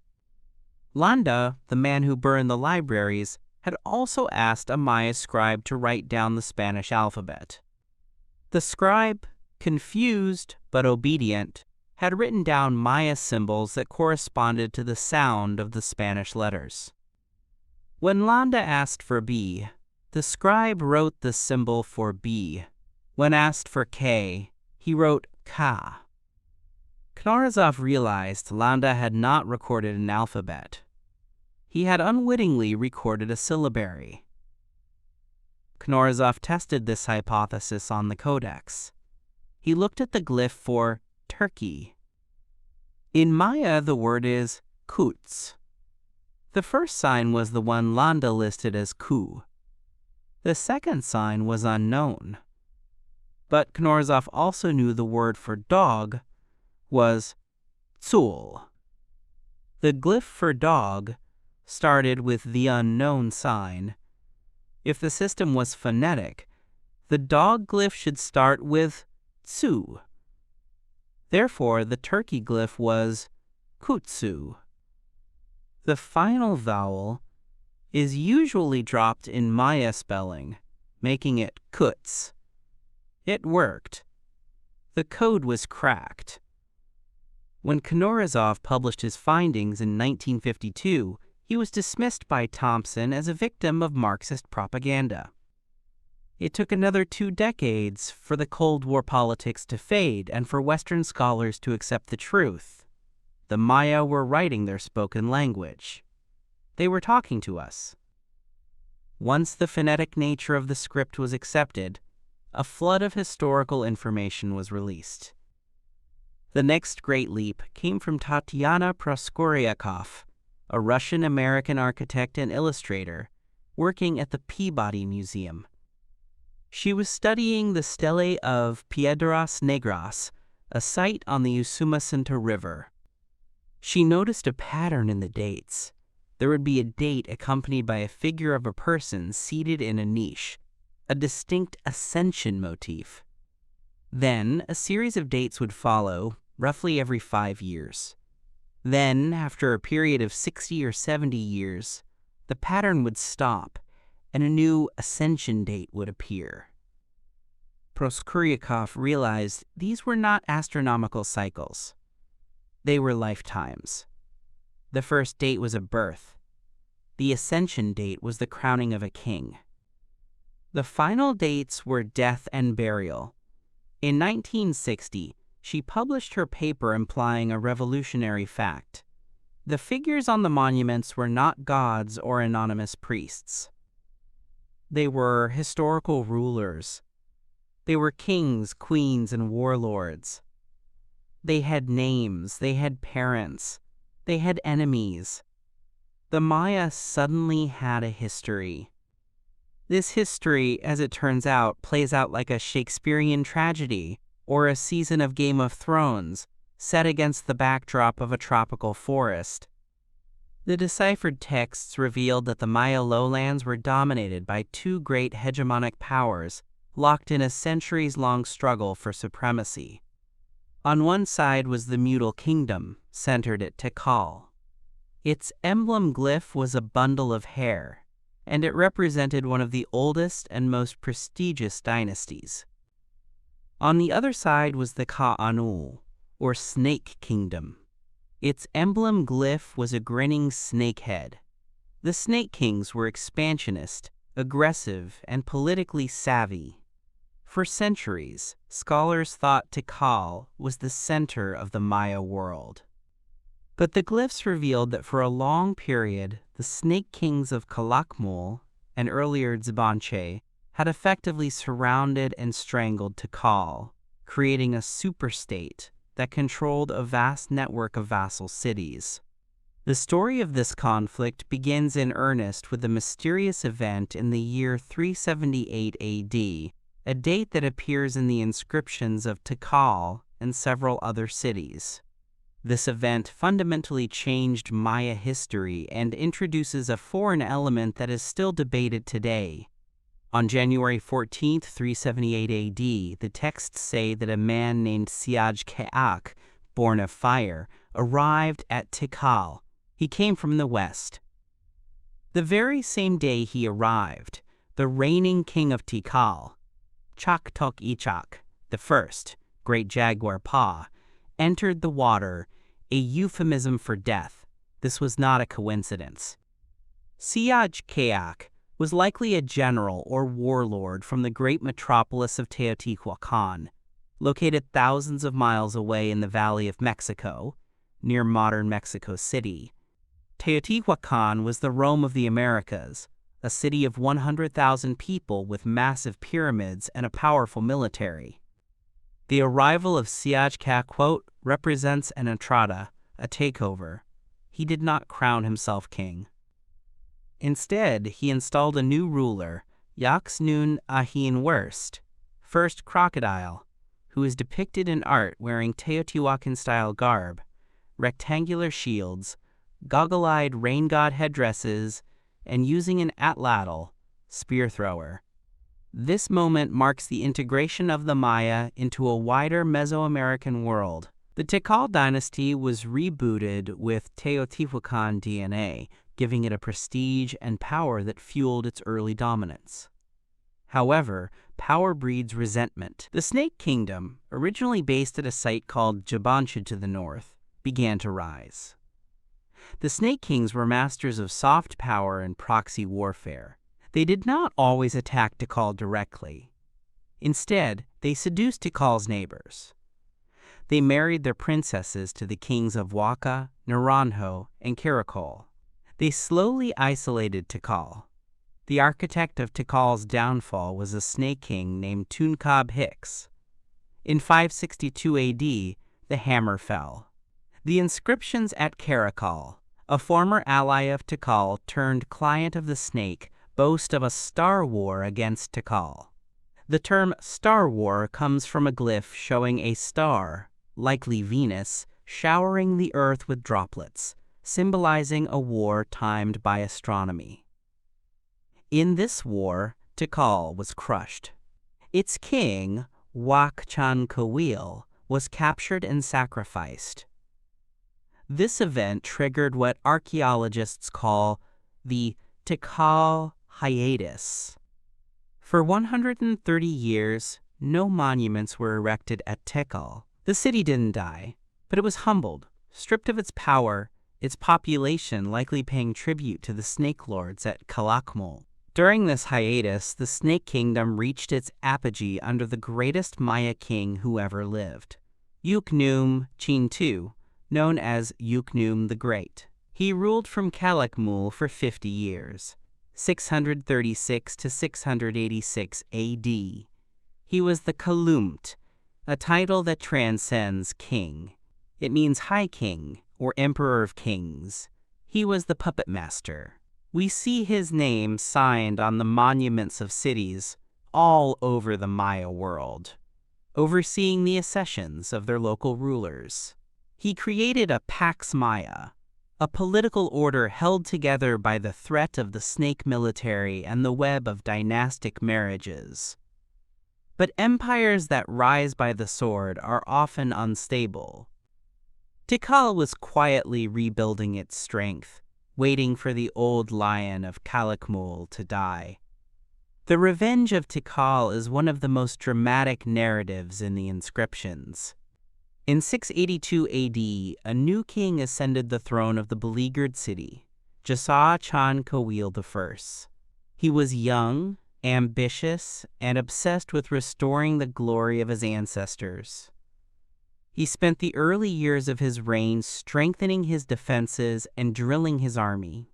Landa, the man who burned the libraries, had also asked a Maya scribe to write down the Spanish alphabet. The scribe, confused but obedient, had written down Maya symbols that corresponded to the sound of the Spanish letters. When Landa asked for B, the scribe wrote the symbol for B. When asked for K, he wrote Ka. Knorozov realized Landa had not recorded an alphabet. He had unwittingly recorded a syllabary. Knorozov tested this hypothesis on the codex. He looked at the glyph for turkey. In Maya, the word is kuts. The first sign was the one Landa listed as ku. The second sign was unknown. But Knorozov also knew the word for dog was tsul. The glyph for dog started with the unknown sign. If the system was phonetic, the dog glyph should start with tsu. Therefore, the turkey glyph was kutsu. The final vowel is usually dropped in Maya spelling, making it kuts. It worked. The code was cracked. When Knorozov published his findings in 1952, he was dismissed by Thompson as a victim of Marxist propaganda. It took another 2 decades for the Cold War politics to fade and for Western scholars to accept the truth. The Maya were writing their spoken language. They were talking to us. Once the phonetic nature of the script was accepted, a flood of historical information was released. The next great leap came from Tatiana Proskouriakov, a Russian-American architect and illustrator working at the Peabody Museum. She was studying the stele of Piedras Negras, a site on the Usumacinta River. She noticed a pattern in the dates. There would be a date accompanied by a figure of a person seated in a niche, a distinct ascension motif. Then, a series of dates would follow, roughly every 5 years. Then, after a period of 60 or 70 years, the pattern would stop, and a new ascension date would appear. Proskouriakov realized these were not astronomical cycles. They were lifetimes. The first date was a birth. The ascension date was the crowning of a king. The final dates were death and burial. In 1960, she published her paper implying a revolutionary fact. The figures on the monuments were not gods or anonymous priests. They were historical rulers. They were kings, queens, and warlords. They had names, they had parents, they had enemies. The Maya suddenly had a history. This history, as it turns out, plays out like a Shakespearean tragedy or a season of Game of Thrones set against the backdrop of a tropical forest. The deciphered texts revealed that the Maya lowlands were dominated by 2 great hegemonic powers locked in a centuries-long struggle for supremacy. On one side was the Mutal Kingdom, centered at Tikal. Its emblem glyph was a bundle of hair, and it represented one of the oldest and most prestigious dynasties. On the other side was the Ka'anul, or Snake Kingdom. Its emblem glyph was a grinning snake head. The Snake Kings were expansionist, aggressive, and politically savvy. For centuries, scholars thought Tikal was the center of the Maya world. But the glyphs revealed that for a long period, the Snake Kings of Calakmul, and earlier Tzbanche, had effectively surrounded and strangled Tikal, creating a superstate that controlled a vast network of vassal cities. The story of this conflict begins in earnest with a mysterious event in the year 378 AD, a date that appears in the inscriptions of Tikal and several other cities. This event fundamentally changed Maya history and introduces a foreign element that is still debated today. On January 14, 378 AD, the texts say that a man named Siaj Keak, born of fire, arrived at Tikal. He came from the west. The very same day he arrived, the reigning king of Tikal, Chaktok Ichak I, Great Jaguar Pa, entered the water, a euphemism for death. This was not a coincidence. Siaj Keak was likely a general or warlord from the great metropolis of Teotihuacan, located thousands of miles away in the Valley of Mexico, near modern Mexico City. Teotihuacan was the Rome of the Americas, a city of 100,000 people with massive pyramids and a powerful military. The arrival of Siaj Keak represents an entrada, a takeover. He did not crown himself king. Instead, he installed a new ruler, Yaxnun Ahin Worst, first crocodile, who is depicted in art wearing Teotihuacan-style garb, rectangular shields, goggle-eyed rain god headdresses, and using an atlatl, spear thrower. This moment marks the integration of the Maya into a wider Mesoamerican world. The Tikal dynasty was rebooted with Teotihuacan DNA, giving it a prestige and power that fueled its early dominance. However, power breeds resentment. The Snake Kingdom, originally based at a site called Tzbanche to the north, began to rise. The Snake Kings were masters of soft power and proxy warfare. They did not always attack Tikal directly. Instead, they seduced Tikal's neighbors. They married their princesses to the kings of Waka, Naranjo, and Caracol. They slowly isolated Tikal. The architect of Tikal's downfall was a snake king named Tunkab Hicks. In 562 AD, the hammer fell. The inscriptions at Caracol, a former ally of Tikal turned client of the snake, boast of a star war against Tikal. The term Star War comes from a glyph showing a star, likely Venus, showering the earth with droplets, symbolizing a war timed by astronomy. In this war, Tikal was crushed. Its king, Wakchankawil, was captured and sacrificed. This event triggered what archaeologists call the Tikal hiatus. For 130 years, no monuments were erected at Tikal. The city didn't die, but it was humbled, stripped of its power, its population likely paying tribute to the snake lords at Calakmul. During this hiatus, the Snake Kingdom reached its apogee under the greatest Maya king who ever lived, Uknum Chin II, known as Uknum the Great. He ruled from Calakmul for 50 years, 636 to 686 AD. He was the Kalumt, a title that transcends king. It means high king or emperor of kings. He was the puppet master. We see his name signed on the monuments of cities all over the Maya world, overseeing the accessions of their local rulers. He created a Pax Maya, a political order held together by the threat of the snake military and the web of dynastic marriages. But empires that rise by the sword are often unstable. Tikal was quietly rebuilding its strength, waiting for the old lion of Calakmul to die. The revenge of Tikal is one of the most dramatic narratives in the inscriptions. In 682 AD, a new king ascended the throne of the beleaguered city, Jasa Chan Kawil I. He was young, ambitious, and obsessed with restoring the glory of his ancestors. He spent the early years of his reign strengthening his defenses and drilling his army.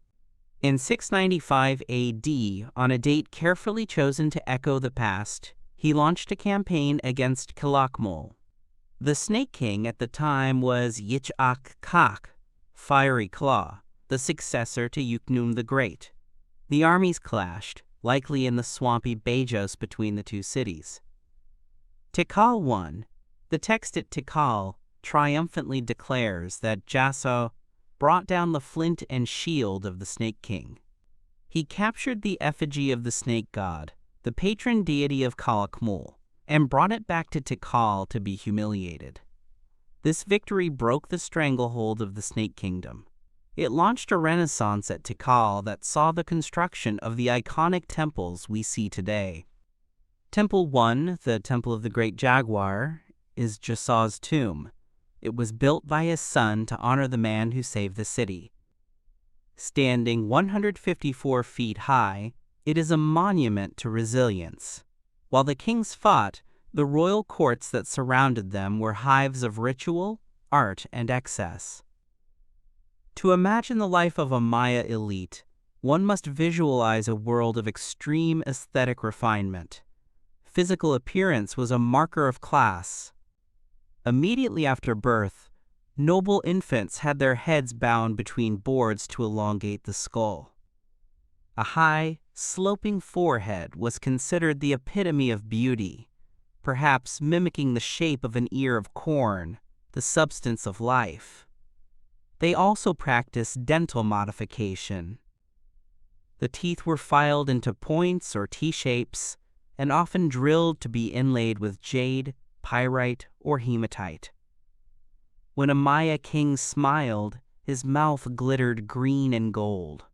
In 695 AD, on a date carefully chosen to echo the past, he launched a campaign against Calakmul. The Snake King at the time was Yichak Kak, Fiery Claw, the successor to Yuknum the Great. The armies clashed, likely in the swampy Bejos between the two cities. Tikal won. The text at Tikal triumphantly declares that Jasa brought down the flint and shield of the Snake King. He captured the effigy of the snake god, the patron deity of Calakmul, and brought it back to Tikal to be humiliated. This victory broke the stranglehold of the Snake Kingdom. It launched a renaissance at Tikal that saw the construction of the iconic temples we see today. Temple 1, the Temple of the Great Jaguar, is Jasa's tomb. It was built by his son to honor the man who saved the city. Standing 154 feet high, it is a monument to resilience. While the kings fought, the royal courts that surrounded them were hives of ritual, art, and excess. To imagine the life of a Maya elite, one must visualize a world of extreme aesthetic refinement. Physical appearance was a marker of class. Immediately after birth, noble infants had their heads bound between boards to elongate the skull. A high, sloping forehead was considered the epitome of beauty, perhaps mimicking the shape of an ear of corn, the substance of life. They also practiced dental modification. The teeth were filed into points or T-shapes and often drilled to be inlaid with jade, pyrite, or hematite. When a Maya king smiled, his mouth glittered green and gold.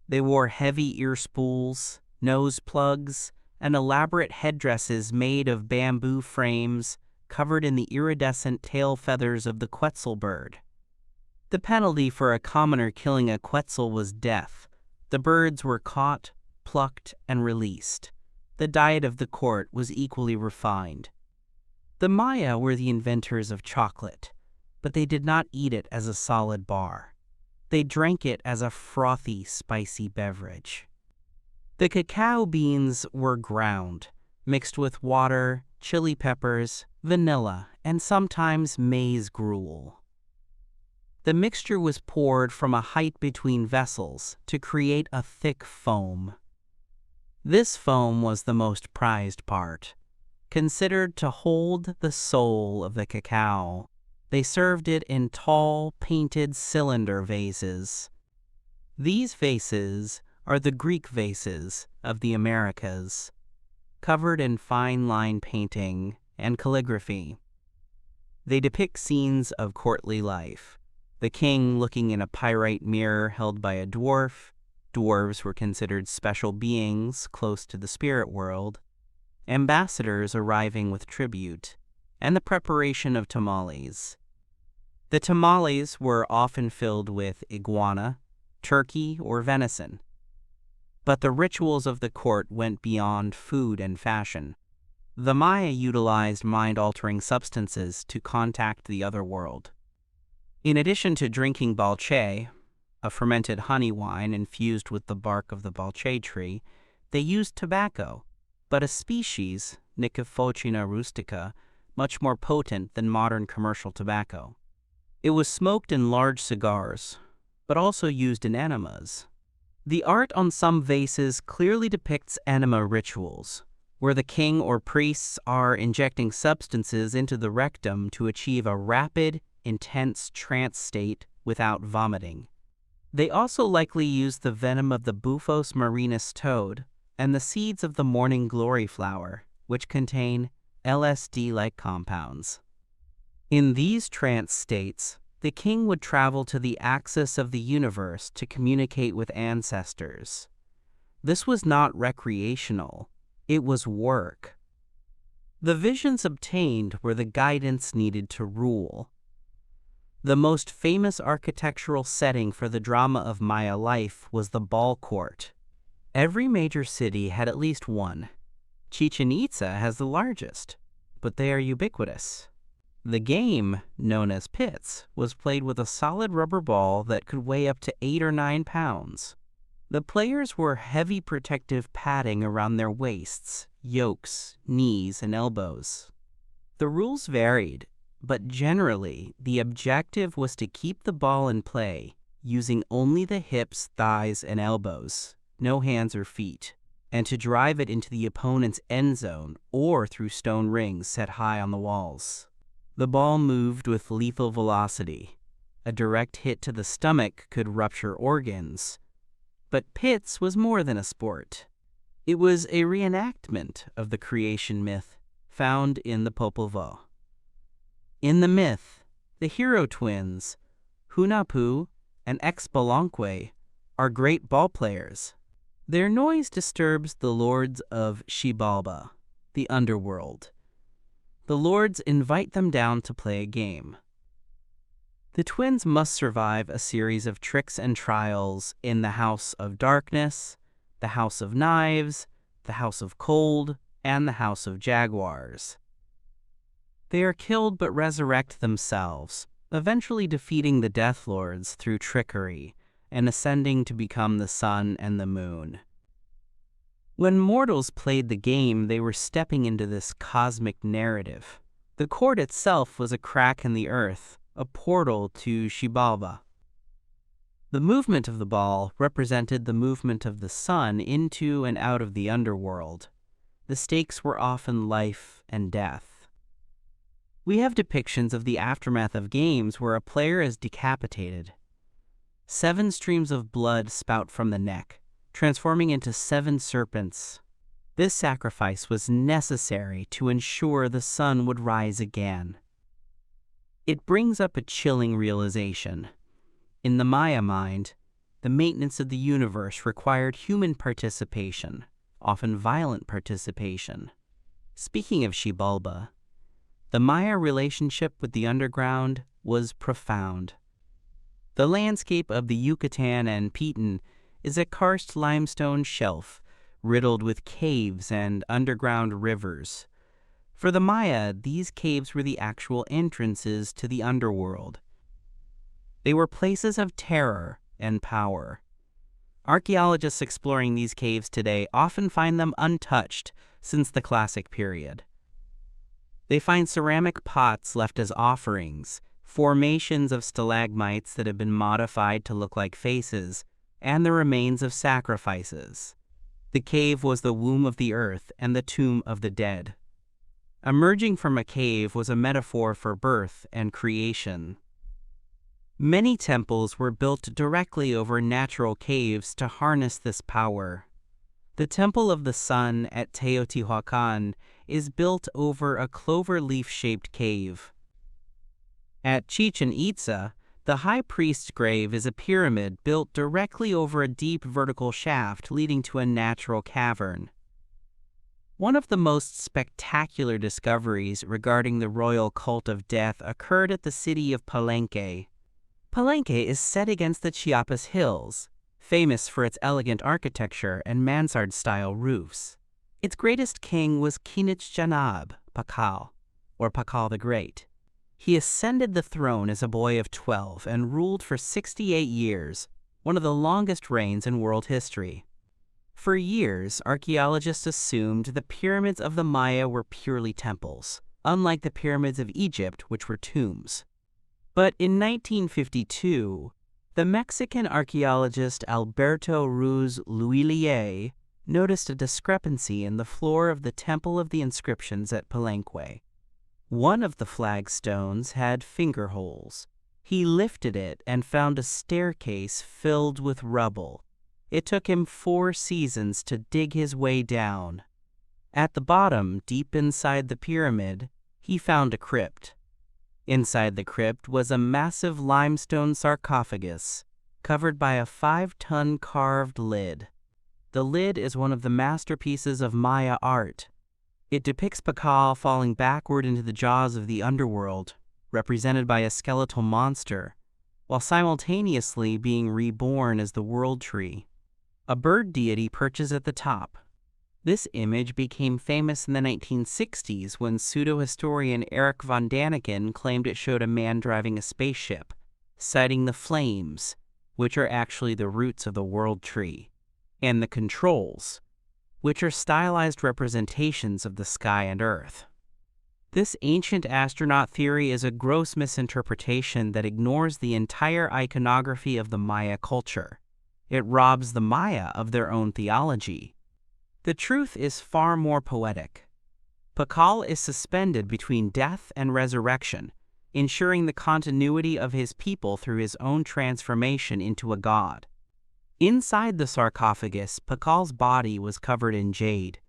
They wore heavy ear spools, nose plugs, and elaborate headdresses made of bamboo frames covered in the iridescent tail feathers of the quetzal bird. The penalty for a commoner killing a quetzal was death. The birds were caught, plucked, and released. The diet of the court was equally refined. The Maya were the inventors of chocolate, but they did not eat it as a solid bar. They drank it as a frothy, spicy beverage. The cacao beans were ground, mixed with water, chili peppers, vanilla, and sometimes maize gruel. The mixture was poured from a height between vessels to create a thick foam. This foam was the most prized part. Considered to hold the soul of the cacao, they served it in tall, painted cylinder vases. These vases are the Greek vases of the Americas, covered in fine line painting and calligraphy. They depict scenes of courtly life. The king looking in a pyrite mirror held by a dwarf. Dwarves were considered special beings close to the spirit world. Ambassadors arriving with tribute, and the preparation of tamales. The tamales were often filled with iguana, turkey, or venison. But the rituals of the court went beyond food and fashion. The Maya utilized mind-altering substances to contact the other world. In addition to drinking balche, a fermented honey wine infused with the bark of the balche tree, they used tobacco, but a species, Nicophocina rustica, much more potent than modern commercial tobacco. It was smoked in large cigars, but also used in enemas. The art on some vases clearly depicts enema rituals, where the king or priests are injecting substances into the rectum to achieve a rapid, intense trance state without vomiting. They also likely used the venom of the Buphos marinus toad and the seeds of the morning glory flower, which contain LSD-like compounds. In these trance states, the king would travel to the axis of the universe to communicate with ancestors. This was not recreational, it was work. The visions obtained were the guidance needed to rule. The most famous architectural setting for the drama of Maya life was the ball court. Every major city had at least one. Chichen Itza has the largest, but they are ubiquitous. The game, known as pits, was played with a solid rubber ball that could weigh up to 8 or 9 pounds. The players wore heavy protective padding around their waists, yokes, knees, and elbows. The rules varied, but generally, the objective was to keep the ball in play, using only the hips, thighs, and elbows, no hands or feet, and to drive it into the opponent's end zone or through stone rings set high on the walls. The ball moved with lethal velocity. A direct hit to the stomach could rupture organs. But pits was more than a sport. It was a reenactment of the creation myth found in the Popol Vuh. In the myth, the hero twins, Hunahpu and Xbalanque, are great ball players. Their noise disturbs the lords of Xibalba, the underworld. The lords invite them down to play a game. The twins must survive a series of tricks and trials in the House of Darkness, the House of Knives, the House of Cold, and the House of Jaguars. They are killed but resurrect themselves, eventually defeating the Death Lords through trickery and ascending to become the sun and the moon. When mortals played the game, they were stepping into this cosmic narrative. The court itself was a crack in the earth, a portal to Xibalba. The movement of the ball represented the movement of the sun into and out of the underworld. The stakes were often life and death. We have depictions of the aftermath of games where a player is decapitated. 7 streams of blood spout from the neck, transforming into 7 serpents. This sacrifice was necessary to ensure the sun would rise again. It brings up a chilling realization. In the Maya mind, the maintenance of the universe required human participation, often violent participation. Speaking of Xibalba, the Maya relationship with the underground was profound. The landscape of the Yucatan and Piton is a karst limestone shelf riddled with caves and underground rivers. For the Maya, these caves were the actual entrances to the underworld. They were places of terror and power. Archaeologists exploring these caves today often find them untouched since the Classic period. They find ceramic pots left as offerings, formations of stalagmites that have been modified to look like faces, and the remains of sacrifices. The cave was the womb of the earth and the tomb of the dead. Emerging from a cave was a metaphor for birth and creation. Many temples were built directly over natural caves to harness this power. The Temple of the Sun at Teotihuacan is built over a clover-leaf-shaped cave. At Chichen Itza, the high priest's grave is a pyramid built directly over a deep vertical shaft leading to a natural cavern. One of the most spectacular discoveries regarding the royal cult of death occurred at the city of Palenque. Palenque is set against the Chiapas Hills, famous for its elegant architecture and mansard-style roofs. Its greatest king was Kinich Pakal, or Pakal the Great. He ascended the throne as a boy of 12 and ruled for 68 years, one of the longest reigns in world history. For years, archaeologists assumed the pyramids of the Maya were purely temples, unlike the pyramids of Egypt, which were tombs. But in 1952, the Mexican archaeologist Alberto Ruiz Luillier noticed a discrepancy in the floor of the Temple of the Inscriptions at Palenque. One of the flagstones had finger holes. He lifted it and found a staircase filled with rubble. It took him 4 seasons to dig his way down. At the bottom, deep inside the pyramid, he found a crypt. Inside the crypt was a massive limestone sarcophagus, covered by a 5-ton carved lid. The lid is one of the masterpieces of Maya art. It depicts Pakal falling backward into the jaws of the underworld, represented by a skeletal monster, while simultaneously being reborn as the world tree. A bird deity perches at the top. This image became famous in the 1960s when pseudo-historian Eric von Daniken claimed it showed a man driving a spaceship, citing the flames, which are actually the roots of the world tree, and the controls, which are stylized representations of the sky and earth. This ancient astronaut theory is a gross misinterpretation that ignores the entire iconography of the Maya culture. It robs the Maya of their own theology. The truth is far more poetic. Pakal is suspended between death and resurrection, ensuring the continuity of his people through his own transformation into a god. Inside the sarcophagus, Pakal's body was covered in jade.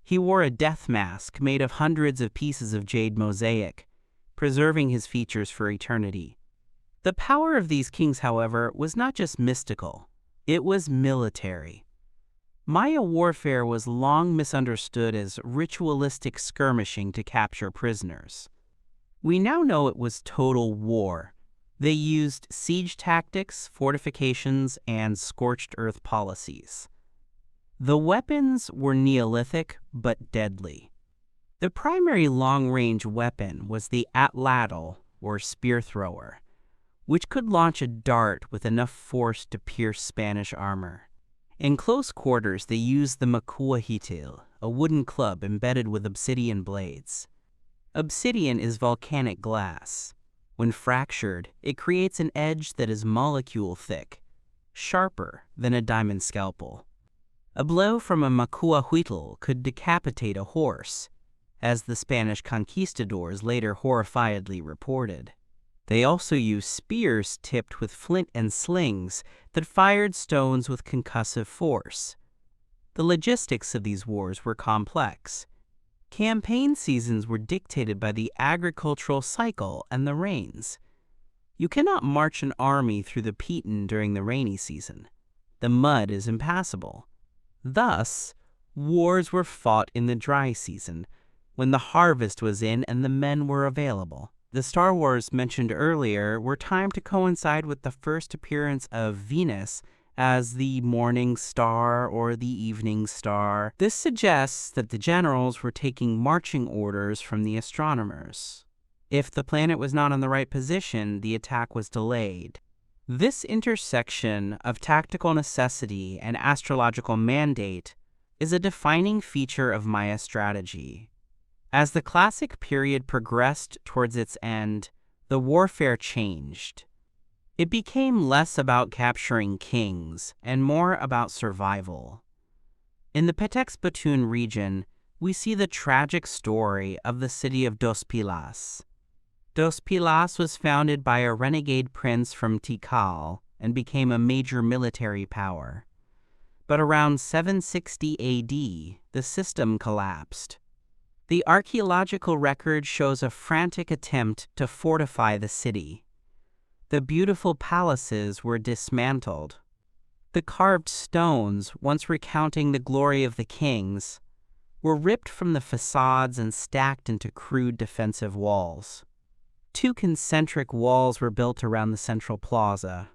He wore a death mask made of hundreds of pieces of jade mosaic, preserving his features for eternity. The power of these kings, however, was not just mystical, it was military. Maya warfare was long misunderstood as ritualistic skirmishing to capture prisoners. We now know it was total war. They used siege tactics, fortifications, and scorched earth policies. The weapons were Neolithic but deadly. The primary long-range weapon was the atlatl, or spear thrower, which could launch a dart with enough force to pierce Spanish armor. In close quarters, they used the makuahitil, a wooden club embedded with obsidian blades. Obsidian is volcanic glass. When fractured, it creates an edge that is molecule thick, sharper than a diamond scalpel. A blow from a makuahuitl could decapitate a horse, as the Spanish conquistadors later horrifiedly reported. They also used spears tipped with flint and slings that fired stones with concussive force. The logistics of these wars were complex. Campaign seasons were dictated by the agricultural cycle and the rains. You cannot march an army through the Piton during the rainy season. The mud is impassable. Thus, wars were fought in the dry season, when the harvest was in and the men were available. The Star Wars mentioned earlier were timed to coincide with the first appearance of Venus as the morning star or the evening star. This suggests that the generals were taking marching orders from the astronomers. If the planet was not in the right position, the attack was delayed. This intersection of tactical necessity and astrological mandate is a defining feature of Maya strategy. As the classic period progressed towards its end, the warfare changed. It became less about capturing kings and more about survival. In the Petex Batun region, we see the tragic story of the city of Dos Pilas. Dos Pilas was founded by a renegade prince from Tikal and became a major military power. But around 760 AD, the system collapsed. The archaeological record shows a frantic attempt to fortify the city. The beautiful palaces were dismantled. The carved stones, once recounting the glory of the kings, were ripped from the facades and stacked into crude defensive walls. 2 concentric walls were built around the central plaza.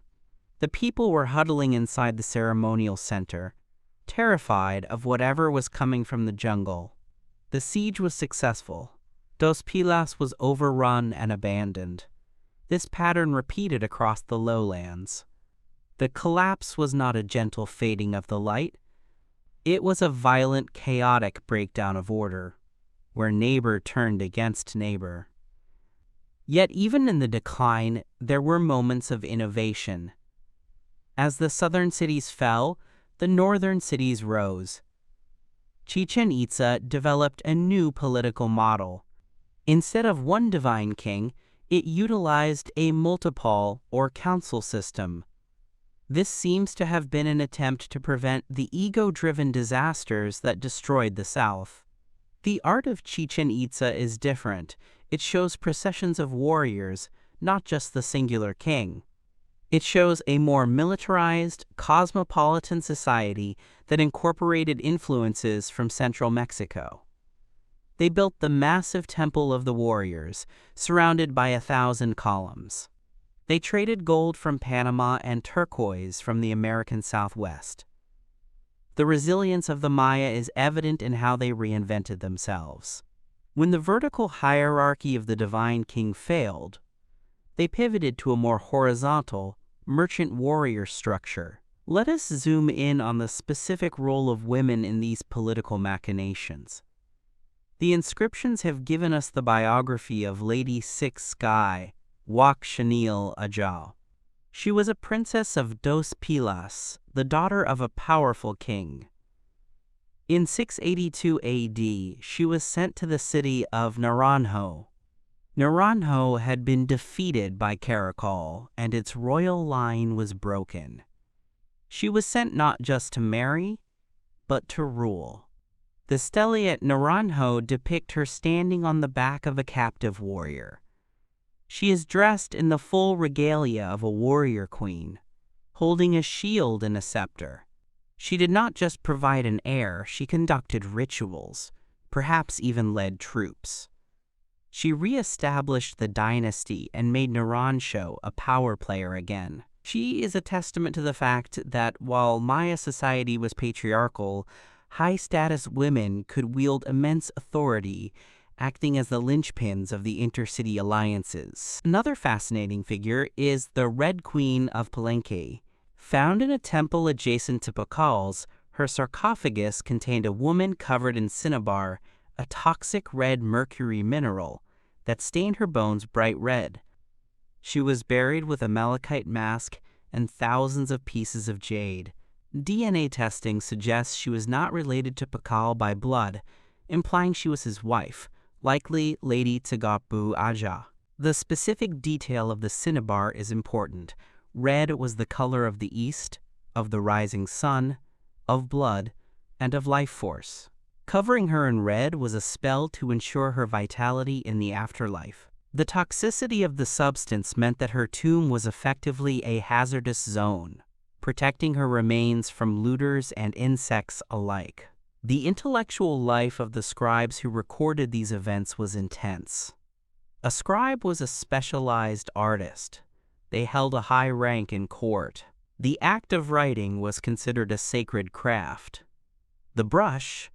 The people were huddling inside the ceremonial center, terrified of whatever was coming from the jungle. The siege was successful. Dos Pilas was overrun and abandoned. This pattern repeated across the lowlands. The collapse was not a gentle fading of the light. It was a violent, chaotic breakdown of order, where neighbor turned against neighbor. Yet even in the decline, there were moments of innovation. As the southern cities fell, the northern cities rose. Chichen Itza developed a new political model. Instead of one divine king, it utilized a multipole or council system. This seems to have been an attempt to prevent the ego-driven disasters that destroyed the South. The art of Chichen Itza is different. It shows processions of warriors, not just the singular king. It shows a more militarized, cosmopolitan society that incorporated influences from central Mexico. They built the massive Temple of the Warriors, surrounded by 1,000 columns. They traded gold from Panama and turquoise from the American Southwest. The resilience of the Maya is evident in how they reinvented themselves. When the vertical hierarchy of the divine king failed, they pivoted to a more horizontal, merchant warrior structure. Let us zoom in on the specific role of women in these political machinations. The inscriptions have given us the biography of Lady Six Sky, Wak Shanil Ajao. She was a princess of Dos Pilas, the daughter of a powerful king. In 682 AD, she was sent to the city of Naranjo. Naranjo had been defeated by Caracol, and its royal line was broken. She was sent not just to marry, but to rule. The stelae at Naranjo depict her standing on the back of a captive warrior. She is dressed in the full regalia of a warrior queen, holding a shield and a scepter. She did not just provide an heir, she conducted rituals, perhaps even led troops. She re-established the dynasty and made Naranjo a power player again. She is a testament to the fact that while Maya society was patriarchal, high-status women could wield immense authority, acting as the linchpins of the intercity alliances. Another fascinating figure is the Red Queen of Palenque. Found in a temple adjacent to Pacal's, her sarcophagus contained a woman covered in cinnabar, a toxic red mercury mineral that stained her bones bright red. She was buried with a malachite mask and thousands of pieces of jade. DNA testing suggests she was not related to Pacal by blood, implying she was his wife, likely Lady Tagapu Aja. The specific detail of the cinnabar is important. Red was the color of the east, of the rising sun, of blood, and of life force. Covering her in red was a spell to ensure her vitality in the afterlife. The toxicity of the substance meant that her tomb was effectively a hazardous zone, protecting her remains from looters and insects alike. The intellectual life of the scribes who recorded these events was intense. A scribe was a specialized artist. They held a high rank in court. The act of writing was considered a sacred craft. The brush,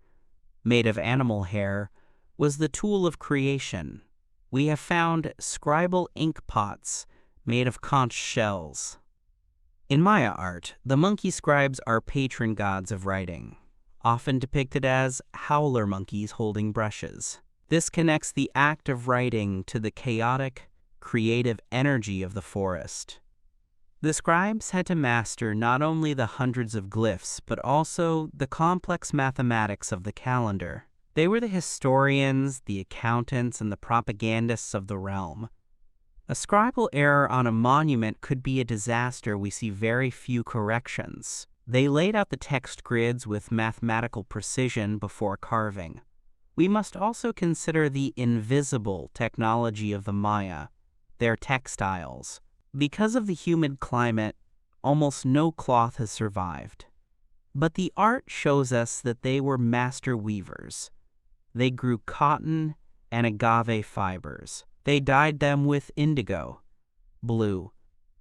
made of animal hair, was the tool of creation. We have found scribal ink pots made of conch shells. In Maya art, the monkey scribes are patron gods of writing, often depicted as howler monkeys holding brushes. This connects the act of writing to the chaotic, creative energy of the forest. The scribes had to master not only the hundreds of glyphs, but also the complex mathematics of the calendar. They were the historians, the accountants, and the propagandists of the realm. A scribal error on a monument could be a disaster. We see very few corrections. They laid out the text grids with mathematical precision before carving. We must also consider the invisible technology of the Maya, their textiles. Because of the humid climate, almost no cloth has survived. But the art shows us that they were master weavers. They grew cotton and agave fibers. They dyed them with indigo, blue,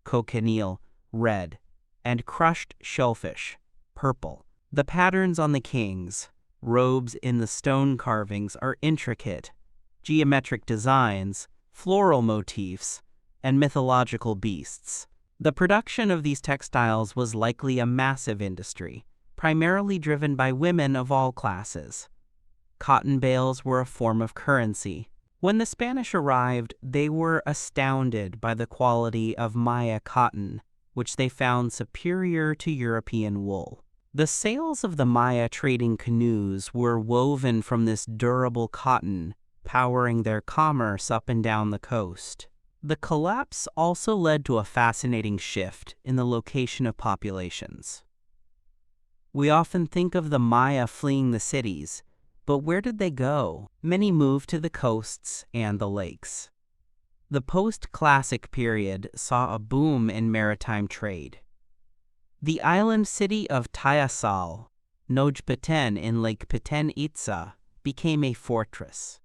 cochineal, red, and crushed shellfish, purple. The patterns on the kings' robes in the stone carvings are intricate, geometric designs, floral motifs, and mythological beasts. The production of these textiles was likely a massive industry, primarily driven by women of all classes. Cotton bales were a form of currency. When the Spanish arrived, they were astounded by the quality of Maya cotton, which they found superior to European wool. The sails of the Maya trading canoes were woven from this durable cotton, powering their commerce up and down the coast. The collapse also led to a fascinating shift in the location of populations. We often think of the Maya fleeing the cities, but where did they go? Many moved to the coasts and the lakes. The post-classic period saw a boom in maritime trade. The island city of Tayasal, Nojpeten in Lake Peten Itza, became a fortress.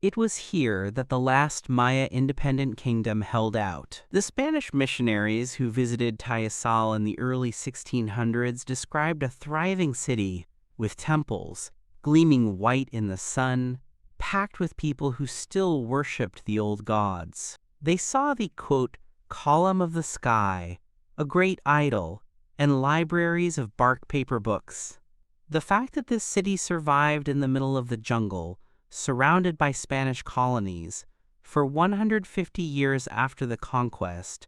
It was here that the last Maya independent kingdom held out. The Spanish missionaries who visited Tayasal in the early 1600s described a thriving city with temples gleaming white in the sun, packed with people who still worshipped the old gods. They saw the, quote, column of the sky, a great idol, and libraries of bark paper books. The fact that this city survived in the middle of the jungle, surrounded by Spanish colonies, for 150 years after the conquest,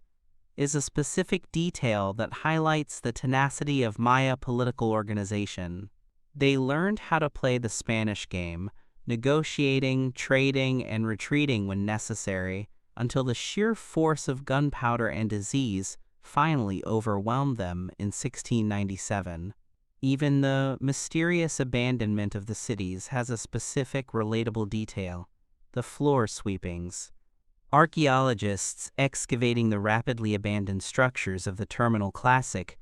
is a specific detail that highlights the tenacity of Maya political organization. They learned how to play the Spanish game, negotiating, trading, and retreating when necessary, until the sheer force of gunpowder and disease finally overwhelmed them in 1697. Even the mysterious abandonment of the cities has a specific, relatable detail: the floor sweepings. Archaeologists excavating the rapidly abandoned structures of the Terminal Classic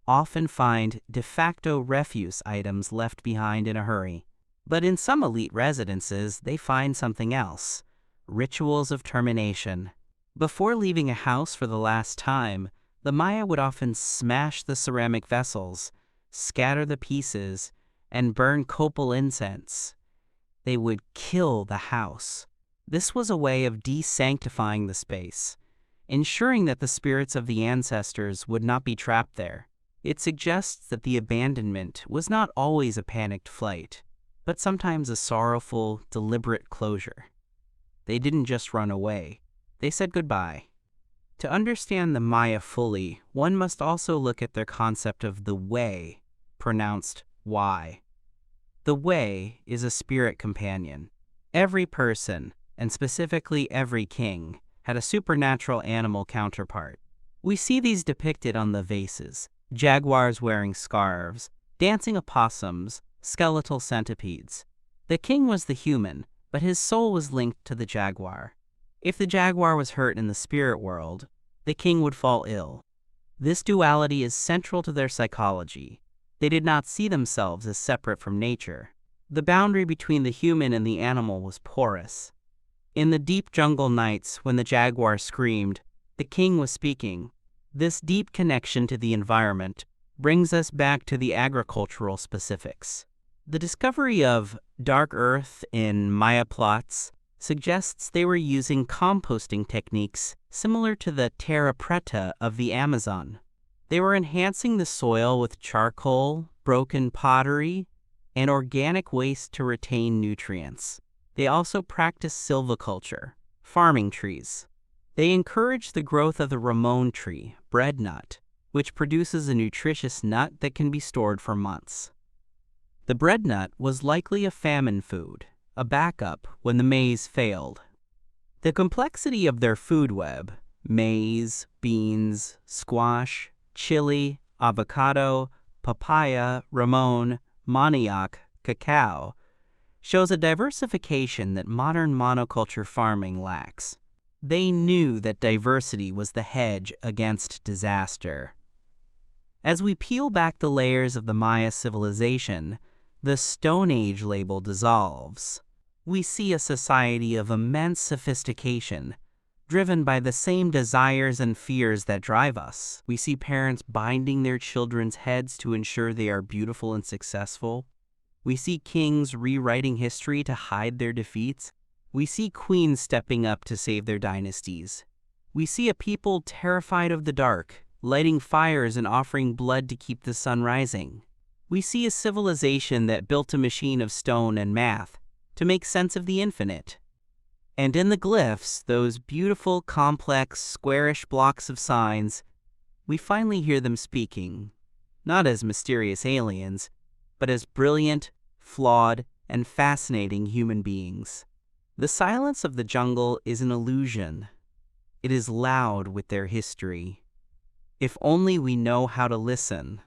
often find de facto refuse items left behind in a hurry. But in some elite residences, they find something else: rituals of termination. Before leaving a house for the last time, the Maya would often smash the ceramic vessels, scatter the pieces, and burn copal incense. They would kill the house. This was a way of desanctifying the space, ensuring that the spirits of the ancestors would not be trapped there. It suggests that the abandonment was not always a panicked flight, but sometimes a sorrowful, deliberate closure. They didn't just run away, they said goodbye. To understand the Maya fully, one must also look at their concept of the way, pronounced Y. The way is a spirit companion. Every person, and specifically every king, had a supernatural animal counterpart. We see these depicted on the vases: jaguars wearing scarves, dancing opossums, skeletal centipedes. The king was the human, but his soul was linked to the jaguar. If the jaguar was hurt in the spirit world, the king would fall ill. This duality is central to their psychology. They did not see themselves as separate from nature. The boundary between the human and the animal was porous. In the deep jungle nights when the jaguar screamed, the king was speaking. This deep connection to the environment brings us back to the agricultural specifics. The discovery of dark earth in Maya plots suggests they were using composting techniques similar to the terra preta of the Amazon. They were enhancing the soil with charcoal, broken pottery, and organic waste to retain nutrients. They also practiced silviculture, farming trees. They encouraged the growth of the Ramon tree, bread nut, which produces a nutritious nut that can be stored for months. The bread nut was likely a famine food, a backup when the maize failed. The complexity of their food web, maize, beans, squash, chili, avocado, papaya, ramon, manioc, cacao, shows a diversification that modern monoculture farming lacks. They knew that diversity was the hedge against disaster. As we peel back the layers of the Maya civilization, the Stone Age label dissolves. We see a society of immense sophistication, driven by the same desires and fears that drive us. We see parents binding their children's heads to ensure they are beautiful and successful. We see kings rewriting history to hide their defeats. We see queens stepping up to save their dynasties. We see a people terrified of the dark, lighting fires and offering blood to keep the sun rising. We see a civilization that built a machine of stone and math to make sense of the infinite. And in the glyphs, those beautiful, complex, squarish blocks of signs, we finally hear them speaking, not as mysterious aliens, but as brilliant, flawed, and fascinating human beings. The silence of the jungle is an illusion. It is loud with their history. If only we know how to listen.